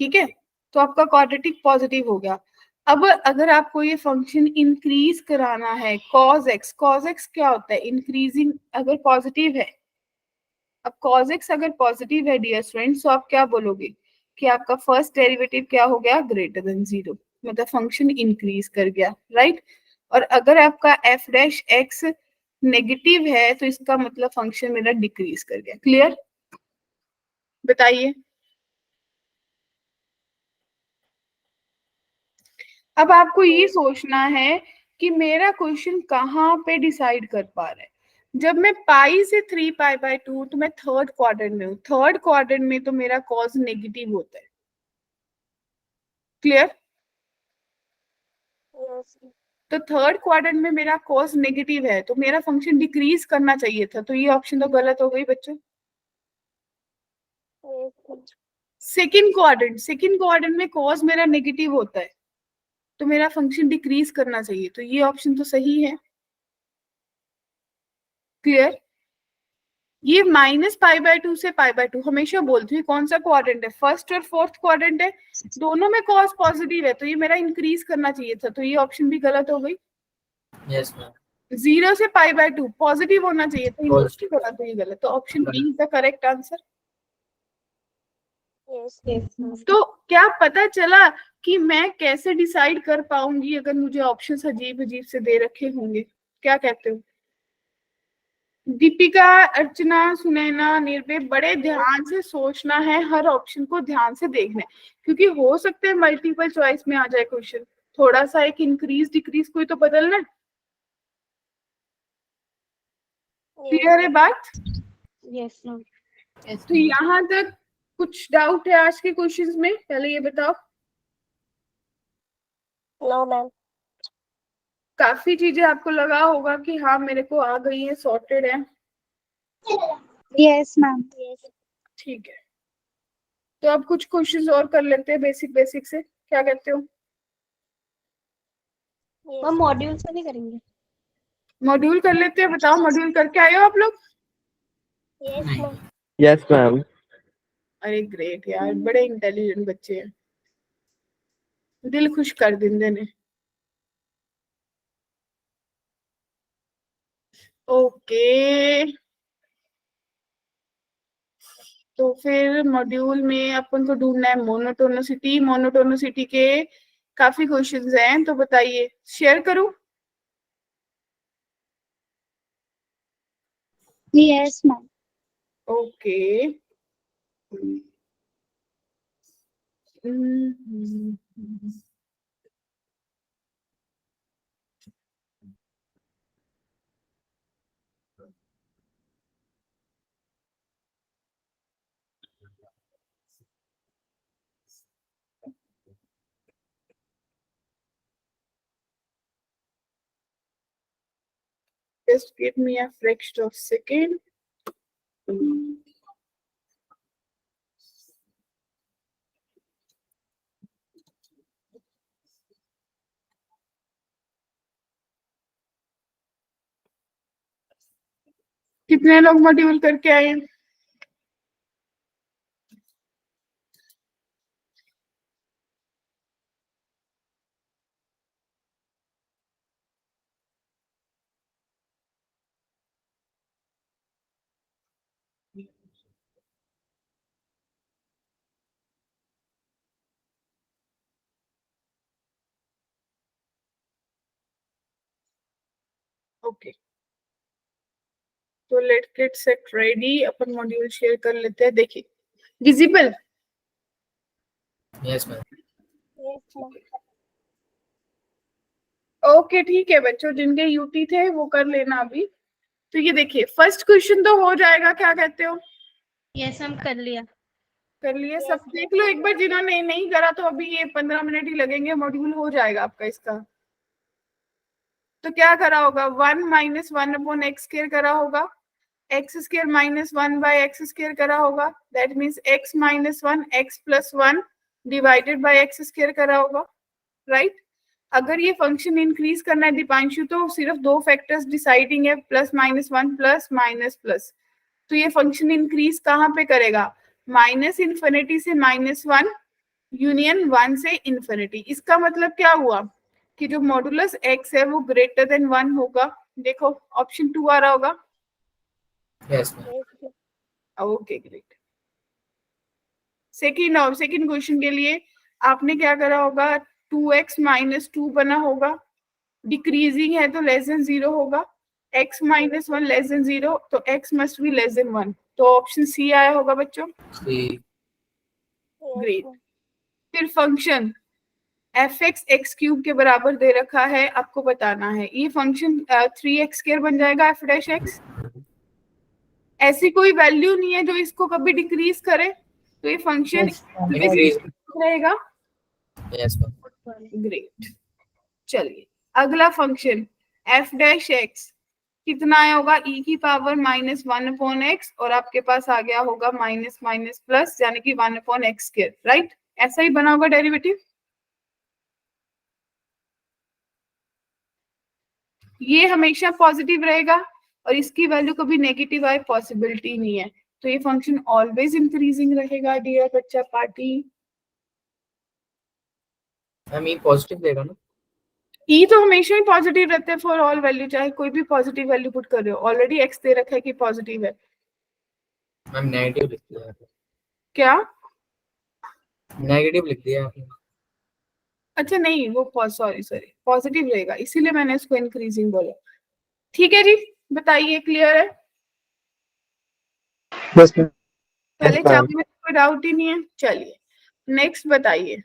ठीक है। तो आपका क्वाड्रेटिक पॉजिटिव हो गया। अब अगर आपको ये फंक्शन इंक्रीज कराना है, cos x क्या होता है, इंक्रीजिंग अगर पॉजिटिव है। अब cos x अगर पॉजिटिव है डियर स्टूडेंट्स, तो आप क्या बोलोगे कि आपका फर्स्ट डेरिवेटिव क्या हो गया, ग्रेटर देन 0, मतलब फंक्शन इंक्रीज कर गया, राइट। और अगर आपका f डैश x नेगेटिव है तो इसका मतलब फंक्शन मेरा डिक्रीज कर गया। क्लियर, बताइए। अब आपको ये सोचना है कि मेरा क्वेश्चन कहाँ पे डिसाइड कर पा रहा है। जब मैं पाई से 3π/2 तो मैं थर्ड क्वाड्रेंट में हूँ, थर्ड क्वाड्रेंट में तो मेरा कॉज नेगेटिव होता है। क्लियर। यस तो थर्ड क्वाड्रेंट में मेरा कॉज नेगेटिव है तो मेरा फंक्शन डिक्रीज करना चाहिए था, तो ये ऑप्शन तो गलत हो गई बच्चों। यस सेकंड क्वाड्रेंट में कॉज मेरा नेगेटिव होता है तो मेरा फंक्शन डिक्रीज करना चाहिए, तो ये ऑप्शन तो सही है। क्लियर। ये -π/2 से π/2 हमेशा बोलती हूँ कौन सा क्वाड्रेंट है, फर्स्ट और फोर्थ क्वाड्रेंट है, दोनों में कॉस पॉजिटिव है तो ये मेरा इंक्रीज करना चाहिए था, तो ये ऑप्शन भी गलत हो गई। यस मैम 0 से π/2 पॉजिटिव होना चाहिए था, इंक्रीज होना तो ये गलत, तो option B is the correct answer. Yes तो क्या पता चला कि मैं कैसे डिसाइड कर पाऊंगी अगर मुझे ऑप्शंस अजीब अजीब से दे रखे होंगे। क्या कहते हो दीपिका, अर्चना, सुनैना, निर्भय, बड़े ध्यान से सोचना है, हर ऑप्शन को ध्यान से देखना है, क्योंकि हो सकता है मल्टीपल चॉइस में आ जाए क्वेश्चन, थोड़ा सा एक इंक्रीज डिक्रीज कोई तो बदलना है। क्लियर है बात। यस तो यहाँ तक कुछ डाउट है आज के क्वेश्चंस में, पहले ये बताओ। नो मैम काफी चीजें आपको लगा होगा कि हाँ मेरे को आ गई है, सॉर्टेड है। Yes, ma'am. यस ठीक है, तो अब कुछ क्वेश्चंस और कर लेते हैं बेसिक बेसिक से, क्या कहते हो। हम मॉड्यूल से नहीं करेंगे। मॉड्यूल कर लेते हैं, बताओ मॉड्यूल करके आए हो आप लोग। Yes ma'am yes ma'am. अरे ग्रेट यार, बड़े इंटेलिजेंट बच्चे हैं, दिल खुश कर देंगे ने। ओके, तो फिर मॉड्यूल में अपन को ढूंढना है मोनोटोनिसिटी। मोनोटोनिसिटी के काफी क्वेश्चंस हैं, तो बताइए, शेयर करूं। Yes, ma'am. Okay, just give me a fraction of second. कितने लोग मॉड्यूल करके आए हैं। ओके, तो let's get set ready, upon module share कर लेते हैं। देखिए visible, yes ma'am. Yes ma'am. Okay ठीक है बच्चों, जिनके यूटी थे वो कर लेना अभी। तो ये देखिए फर्स्ट क्वेश्चन तो हो जाएगा, क्या कहते हो? यस मैम, कर लिया। कर लिए सब? देख लो एक बार, जिन्होंने नहीं करा तो अभी ये 15 मिनट ही लगेंगे, मॉड्यूल हो जाएगा आपका इसका। तो क्या करा होगा? 1 माइनस 1/x² करा होगा, x² माइनस 1/x² करा होगा, that means x minus 1 x plus 1 divided by x² करा होगा, राइट? अगर ये फंक्शन इंक्रीज करना है दीपांशु तो सिर्फ दो फैक्टर्स डिसाइडिंग है, plus minus 1 plus minus plus. तो ये फंक्शन इंक्रीज कहाँ पे करेगा? माइनस इन्फिनिटी से -1 यूनियन 1 से इन्फिनिटी। इसका मतलब क्या हुआ कि जो मॉडुलस x है वो ग्रेटर देन 1 होगा। देखो ऑप्शन 2 आ रहा होगा। Yes ma'am. Okay great. Second question के लिए आपने क्या करा होगा? 2x माइनस 2 बना होगा, डिक्रीजिंग है तो लेस देन 0 होगा, x माइनस 1 लेस देन 0, तो x must be less than 1। तो ऑप्शन सी आया होगा बच्चों। ग्रेट। फिर फंक्शन f(x) x³ के बराबर दे रखा है, आपको बताना है ये फंक्शन 3x² बन जाएगा f'(x)। ऐसी कोई वैल्यू नहीं है जो इसको कभी डिक्रीज करे, तो ये फंक्शन रहेगा। Yes ma'am. ग्रेट। चलिए अगला फंक्शन f'(x) कितना आया होगा? e की पावर -1/x, और आपके पास आ गया होगा माइनस माइनस प्लस, यानी कि 1/x², राइट? ऐसा ही बना होगा डेरिवेटिव। ये हमेशा पॉजिटिव रहेगा और इसकी वैल्यू कभी नेगेटिव आए पॉसिबिलिटी नहीं है, तो ये फंक्शन ऑलवेज इंक्रीजिंग रहेगा डियर बच्चा पार्टी। मैम ये पॉजिटिव देगा ना? ई तो हमेशा ही पॉजिटिव रहते हैं फॉर ऑल वैल्यू, चाहे कोई भी पॉजिटिव वैल्यू पुट कर रहे हो। ऑलरेडी एक्स दे रखा है कि पॉजिटिव है। मैम नेगेटिव लिख दिया आपने। क्या? नेगेटिव लिख दिया आपने। अच्छा नहीं, वो सॉरी पॉजिटिव रहेगा, इसीलिए मैंने इसको इंक्रीजिंग बोला। ठीक है जी, बताइए क्लियर है? बस मैम। पहले चाहूँ में कोई डाउट ही नहीं है। चलिए नेक्स्ट बताइए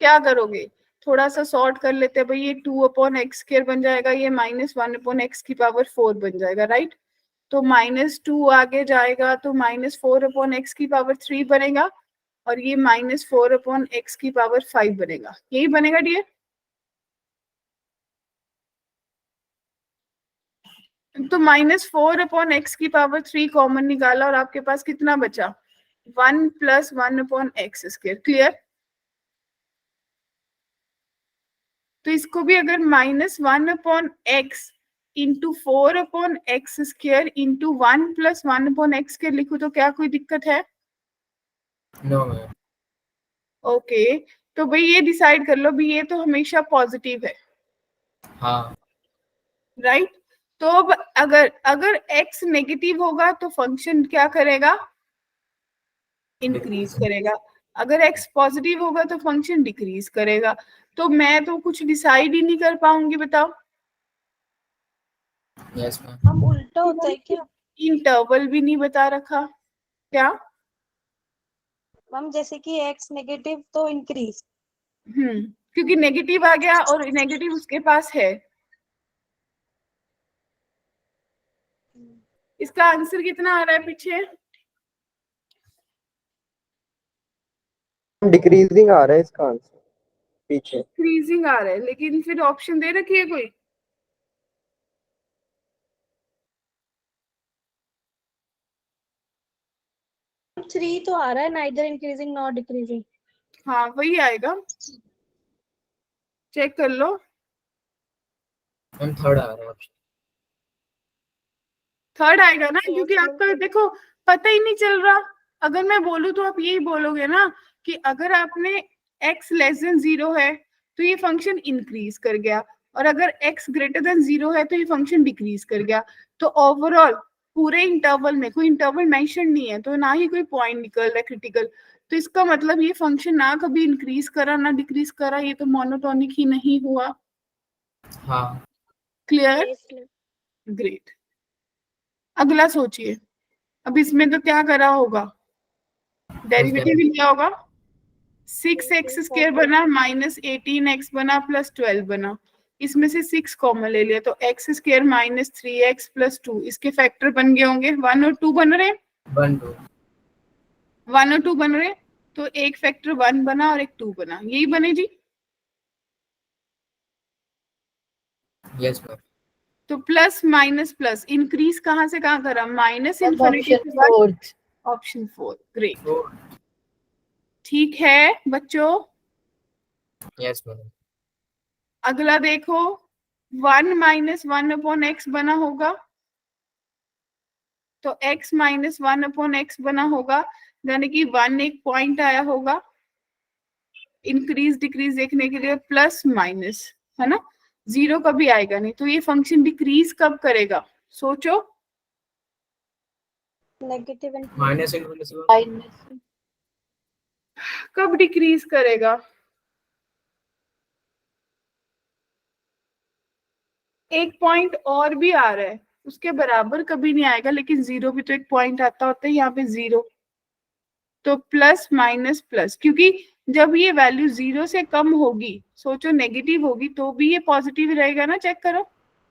क्या करोगे? थोड़ा सा सॉर्ट कर लेते हैं भाई। ये 2/x² बन जाएगा, ये -1/x⁴ बन जाएगा, राइट? तो -2 आगे जाएगा तो -4/x⁴ बनेगा, और ये -4/x⁵ बनेगा। यही बनेगा डियर। तो -4/x⁵ कॉमन निकाला और आपके पास कितना बचा? 1 + 1/x²। क्लियर? तो इसको भी अगर -1/x × 4/x² × 1 + 1/x² लिखूं तो क्या कोई दिक्कत है? No ma'am. ओके तो भाई ये डिसाइड कर लो भी, ये तो हमेशा पॉजिटिव है, हाँ राइट? तो अब अगर x नेगेटिव होगा तो फंक्शन क्या करेगा? इंक्रीज करेगा। अगर x पॉजिटिव होगा तो फंक्शन डिक्रीज करेगा। तो मैं तो कुछ डिसाइड ही नहीं कर पाऊंगी, बताओ। Yes ma'am. हम उल्टा होता है क्या इंटरवल भी नहीं बता रखा। क्या? मैम? जैसे कि x नेगेटिव तो इंक्रीज। क्योंकि नेगेटिव आ गया और नेगेटिव उसके पास है। इसका आंसर कितना आ रहा है पीछे? डिक्रीजिंग आ रहा है इसका आंसर पीछे। इंक्रीजिंग आ रहा है, लेकिन फिर ऑप्शन दे रखी है कोई? थ्री तो आ रहा है, नाइदर इंक्रीजिंग नॉट डिक्रीजिंग। हाँ वही आएगा, चेक कर लो। मैम थर्ड आ रहा है ऑप्शन। थर्ड आएगा ना, क्योंकि आपका देखो पता ही नहीं चल रहा। अगर मैं बोलूँ तो आप यही बोलोगे ना कि अगर आपने x लेस देन 0 है तो ये फंक्शन इंक्रीज कर गया, और अगर x ग्रेटर देन 0 है तो ये फंक्शन डिक्रीज कर गया। तो ओवरऑल पूरे इंटरवल में कोई इंटरवल मेंशन नहीं है, तो ना ही कोई पॉइंट निकल रहा है क्रिटिकल। तो इसका मतलब ये फंक्शन ना कभी इंक्रीज करा ना डिक्रीज करा, ये तो मोनोटोनिक ही नहीं हुआ। हाँ क्लियर? ग्रेट। अगला सोचिए, अब इसमें तो क्या करा होगा, डेरिवेटिव भी लिया होगा। 6x² बना -18x बना +12 बना, इसमें से 6 कॉमन ले लिया तो x² -3x + 2, इसके फैक्टर बन गए होंगे 1 और 2 बन रहे, 1 2 1 और 2 बन रहे, तो एक फैक्टर 1 बना और एक 2 बना, यही बने जी। Yes ma'am. तो प्लस माइनस प्लस इंक्रीज कहाँ से कहाँ करा, माइनस मैम इन्फिनिटी ऑप्शन से 1, 4। Option 4, great. 4 ठीक है बच्चों, यस मैम। अगला देखो, 1 - 1/x बना होगा, तो x - 1/x बना होगा, यानी कि 1 एक पॉइंट आया होगा इंक्रीज डिक्रीज देखने के लिए, प्लस माइनस, है ना, 0 कभी आएगा नहीं, तो ये फंक्शन डिक्रीज कब करेगा, सोचो। नेगेटिव माइनस इनफिनिटी से माइनस कब डिक्रीज करेगा, एक पॉइंट और भी आ रहा है, उसके बराबर कभी नहीं आएगा, लेकिन 0 भी तो एक पॉइंट आता होता है, यहाँ पे 0, तो प्लस माइनस प्लस, क्योंकि जब ये वैल्यू 0 से कम होगी, सोचो नेगेटिव होगी तो भी ये पॉजिटिव रहेगा ना, चेक करो।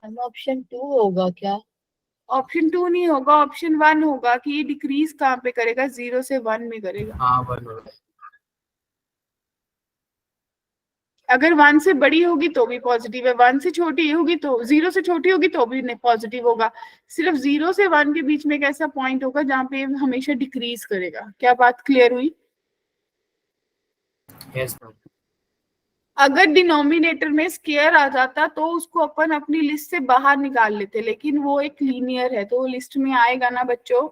मैम ऑप्शन 2 होगा क्या? ऑप्शन 2 नहीं होगा, ऑप्शन 1 होगा कि ये डिक्रीज कहाँ पे करेगा, 0 से 1 में करेगा। हाँ 1 होगा। अगर 1 से बड़ी होगी तो भी पॉजिटिव है, 1 से छोटी होगी तो, 0 से छोटी होगी तो भी पॉजिटिव होगा, सिर्फ 0 से 1 के बीच में एक ऐसा पॉइंट होगा जहाँ पे हमेशा डिक्रीज करेगा। क्या बात क्लियर हुई? Yes ma'am. अगर डिनोमिनेटर में स्केयर आ जाता तो उसको अपन अपनी लिस्ट से बाहर निकाल लेते, लेकिन वो एक लीनियर है तो लिस्ट में आएगा ना बच्चों।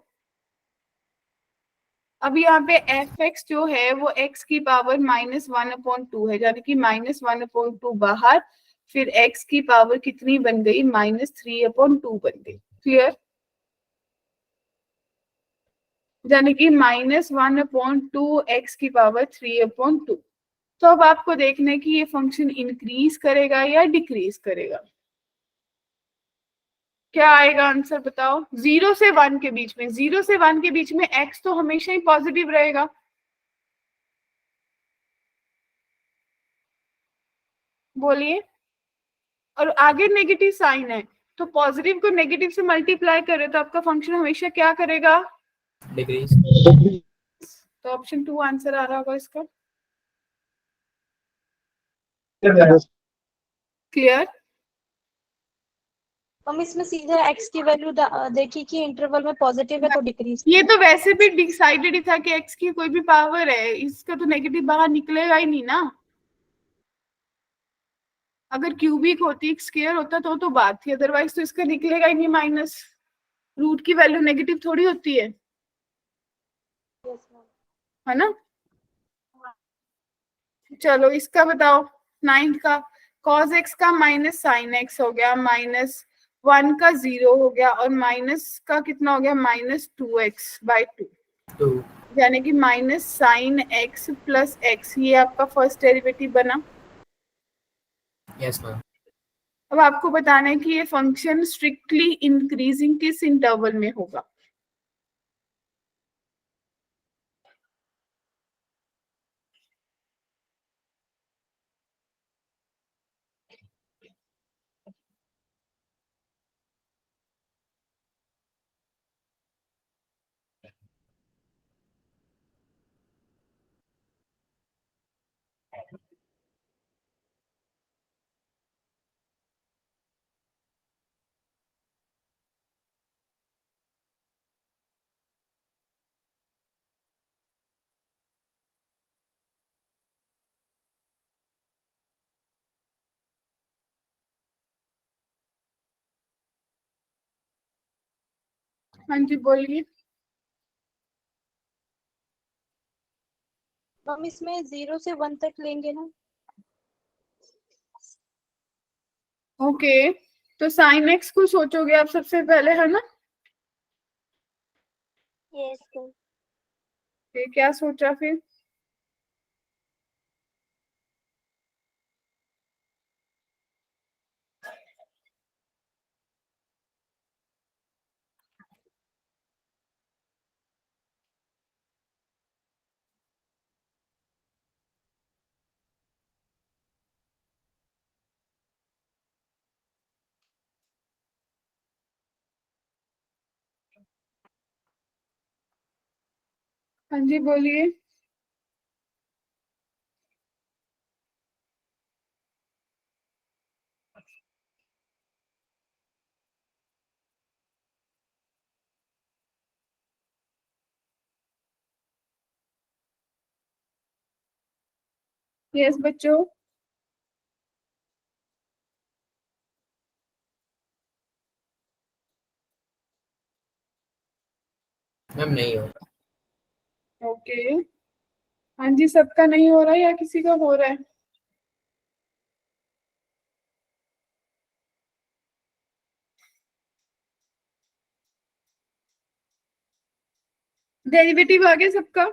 अब यहाँ पे f(x) जो है वो x की पावर -1/2 है, यानी कि -1/2 बाहर, फिर x की पावर कितनी बन गई, -3/2 बन गई। क्लियर? यानी कि -1/2 x की पावर 3/2। तो अब आपको देखना है कि ये फंक्शन इंक्रीज करेगा या डिक्रीज करेगा। क्या आएगा आंसर बताओ, 0 से 1 के बीच में, 0 से 1 के बीच में x तो हमेशा ही पॉजिटिव रहेगा, बोलिए, और आगे नेगेटिव साइन है, तो पॉजिटिव को नेगेटिव से मल्टीप्लाई करे तो आपका फंक्शन हमेशा क्या करेगा, डिग्रीज। तो ऑप्शन 2 आंसर आ रहा होगा इसका। क्लियर? हम इसमें सीधे x की वैल्यू देखी कि इंटरवल में पॉजिटिव है तो डिक्रीज। ये तो वैसे भी डिसाइडेड ही था कि x की कोई भी पावर है, इसका तो नेगेटिव बाहर निकलेगा ही नहीं ना। अगर क्यूबिक होती, स्क्वायर होता तो बात थी, अदरवाइज तो इसका निकलेगा ही नहीं माइनस, रूट की वैल्यू नेगेटिव थोड़ी होती है ना। चलो इसका बताओ, 9th का, cos x का माइनस साइन x हो गया, -1 का 0 हो गया, और माइनस का कितना हो गया, -2x/2, 2 यानी कि minus sign x plus x, ये आपका फर्स्ट डेरिवेटिव बना। Yes ma'am. अब आपको बताना है कि ये फंक्शन स्ट्रिक्टली इंक्रीजिंग किस इंटरवल में होगा। हाँ जी बोलिए। हम इसमें 0 से 1 तक लेंगे ना। ओके, तो साइन x को सोचोगे आप सबसे पहले, है ना। यस फिर क्या सोचा फिर, हाँ जी बोलिए। यस बच्चों। मैम नहीं होगा। ओके। हाँ जी, सबका नहीं हो रहा है या किसी का हो रहा है? डेरिवेटिव आ गया सबका?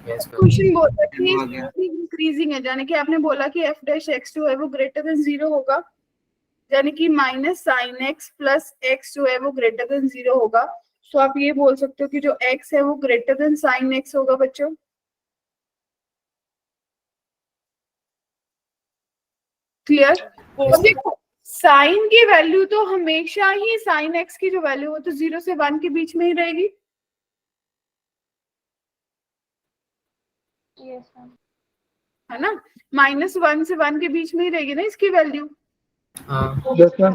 Yes ma'am. क्वेश्चन बोल रहा है कि हो गया। इंक्रीजिंग है, यानी कि आपने बोला कि एफ डैश एक्स जो है वो ग्रेटर देन 0 होगा, यानी कि minus sine x plus x जो है वो ग्रेटर देन 0 होगा। तो आप ये बोल सकते हो कि जो एक्स है वो ग्रेटर देन साइन एक्स होगा बच्चों। क्लियर? अब देखो, साइन की वैल्यू तो हमेशा ही साइन एक्स की जो वैल्यू वो तो 0 से 1 के बीच में ही रहेगी। Yes ma'am. है ना? -1 से 1 के बीच में ही रहेगी ना इसकी वैल्यू, हाँ यस मैम।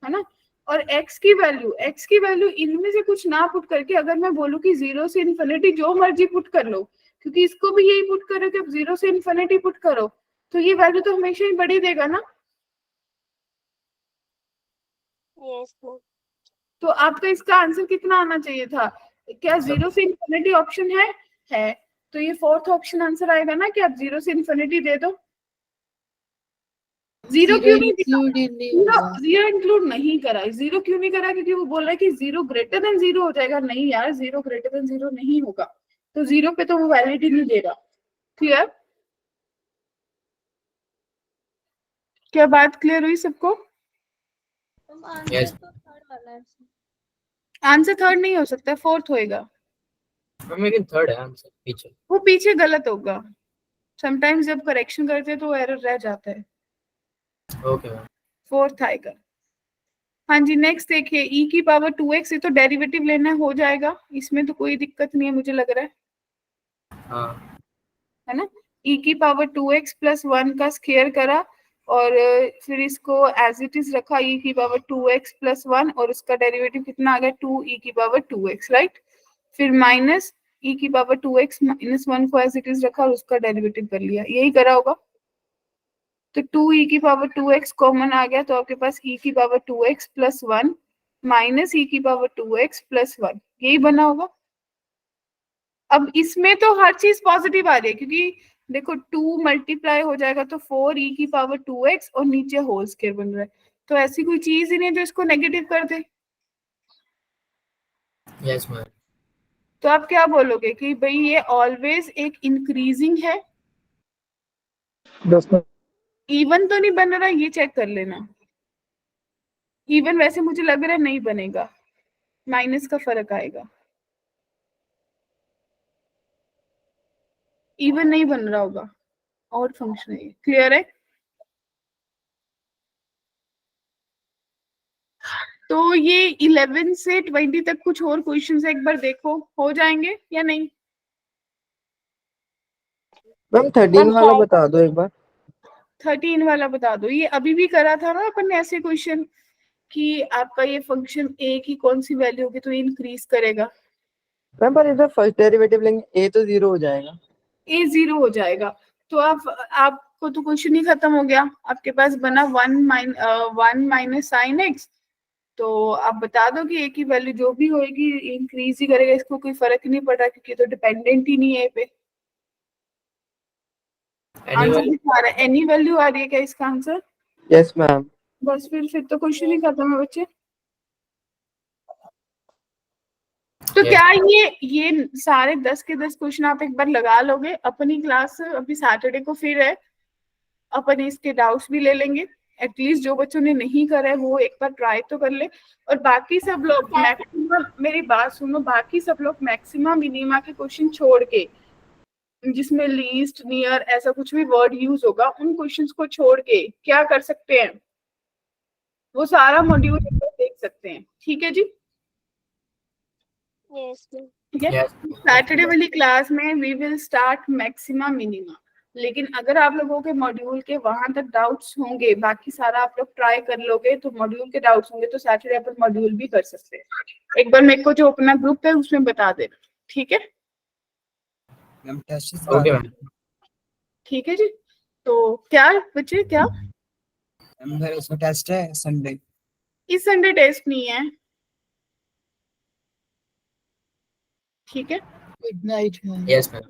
है ना? और x की वैल्यू इनमें से कुछ ना पुट करके अगर मैं बोलूं कि 0 से इन्फिनिटी जो मर्जी पुट कर लो, क्योंकि इसको भी यही पुट करो कि अब 0 से इन्फिनिटी पुट करो, तो ये वैल्यू तो हमेशा ही बड़ी देगा ना। Yes ma'am. तो आपका इसका आंसर कितना आना चाहिए था? क्या 0 से इन्फिनिटी ऑप्शन है। तो ये फोर्थ ऑप्शन आंसर आएगा ना कि आप 0 से इन्फिनिटी दे दो। 0 क्यों नहीं दिया? इंक्लूड ही नहीं होगा। 0 इंक्लूड नहीं करा। 0 क्यों नहीं करा? क्योंकि वो बोल रहा है कि 0 ग्रेटर देन 0 हो जाएगा। नहीं यार, 0 ग्रेटर देन 0 नहीं होगा, तो 0 पे तो वो वैलिडिटी नहीं देगा। क्लियर? क्या बात क्लियर हुई सबको? Yes. तो थर्ड वाला है। आंसर थर्ड नहीं हो सकता, फोर्थ होएगा। मैम लेकिन थर्ड है आंसर पीछे। वो पीछे गलत होगा। समटाइम्स जब करेक्शन करते हैं तो एरर रह जाता है। Okay ma'am. फोर्थ आएगा। हाँ जी, नेक्स्ट देखिए, e की पावर 2x, ये तो डेरिवेटिव लेना हो जाएगा, इसमें तो कोई दिक्कत नहीं है मुझे लग रहा है। हाँ है ना? e की पावर 2x प्लस 1 का स्क्वायर करा और फिर इसको एज इट इज रखा e की पावर 2x प्लस 1 और उसका डेरिवेटिव कितना आ गया 2e की पावर 2x, राइट? फिर माइनस e की पावर 2x माइनस 1 को एज इट इज रखा और उसका डेरिवेटिव कर लिया, यही करा होगा। तो 2e की पावर 2x कॉमन आ गया, तो आपके पास e की power 2x plus 1 minus e की पावर 2x प्लस 1, यही बना होगा। अब इसमें तो हर चीज पॉजिटिव आ रही है, क्योंकि देखो 2 मल्टीप्लाई हो जाएगा तो 4e की पावर 2x और नीचे होल स्क्वायर बन रहा है, तो ऐसी कोई चीज ही नहीं जो इसको नेगेटिव कर दे। Yes ma'am. तो आप क्या बोलोगे कि भाई ये ऑलवेज एक इंक्रीजिंग है? Yes ma'am. इवन तो नहीं बन रहा, ये चेक कर लेना। इवन वैसे मुझे लग रहा है नहीं बनेगा, माइनस का फर्क आएगा। इवन नहीं बन रहा होगा, और फंक्शन है। क्लियर है? तो ये 11 से 20 तक कुछ और क्वेश्चंस एक बार देखो, हो जाएंगे या नहीं? मैम 13 वाला बता दो एक बार। 13 वाला बता दो। ये अभी भी करा था ना अपन ने ऐसे क्वेश्चन कि आपका ये फंक्शन ए की कौन सी वैल्यू होगी तो इंक्रीज करेगा। मैम पर इधर फर्स्ट डेरिवेटिव लेंगे ए तो 0 हो जाएगा। ए 0 हो जाएगा, तो आपको तो क्वेश्चन ही खत्म हो गया। आपके पास बना 1 माइनस साइन एक्स, तो आप बता दो कि ए की वैल्यू जो भी होगी इंक्रीज ही करेगा, इसको कोई फर्क ही नहीं पड़ रहा क्योंकि तो डिपेंडेंट ही नहीं है ए पे। आंसर दिखा रहा है, एनी वैल्यू आ रही है क्या इसका आंसर? Yes ma'am. बस फिर तो क्वेश्चन ही खत्म है बच्चे। तो Yes. क्या ये सारे 10 के 10 क्वेश्चन आप एक बार लगा लोगे? अपनी क्लास अभी सैटरडे को फिर है, अपन इसके डाउट्स भी ले लेंगे। एटलीस्ट जो बच्चों ने नहीं करा है वो एक बार ट्राई तो कर ले, और बाकी सब लोग मैक्सिमम, मेरी बात सुनो, बाकी सब लोग मैक्सिमम मिनिमा के क्वेश्चन छोड़ के, जिसमें लीस्ट नियर ऐसा कुछ भी वर्ड यूज होगा, उन क्वेश्चंस को छोड़ के क्या कर सकते हैं, वो सारा मॉड्यूल देख सकते हैं। ठीक है जी? Yes ma'am. ठीक है। Yes. सैटरडे वाली क्लास में we will start maxima minima, लेकिन अगर आप लोगों के मॉड्यूल के वहां तक डाउट्स होंगे, बाकी सारा आप लोग ट्राई कर लोगे तो मॉड्यूल के डाउट्स होंगे तो सैटरडे अपन मॉड्यूल भी कर सकते हैं। एक बार मेरे को जो अपना ग्रुप है उसमें बता देना, ठीक है? Ma'am test Okay, ma'am. ठीक है जी। तो क्या बच्चे, क्या मैम मेरा उसका टेस्ट है संडे। इस संडे टेस्ट नहीं है, ठीक है? Midnight, ma'am. Yes, ma'am.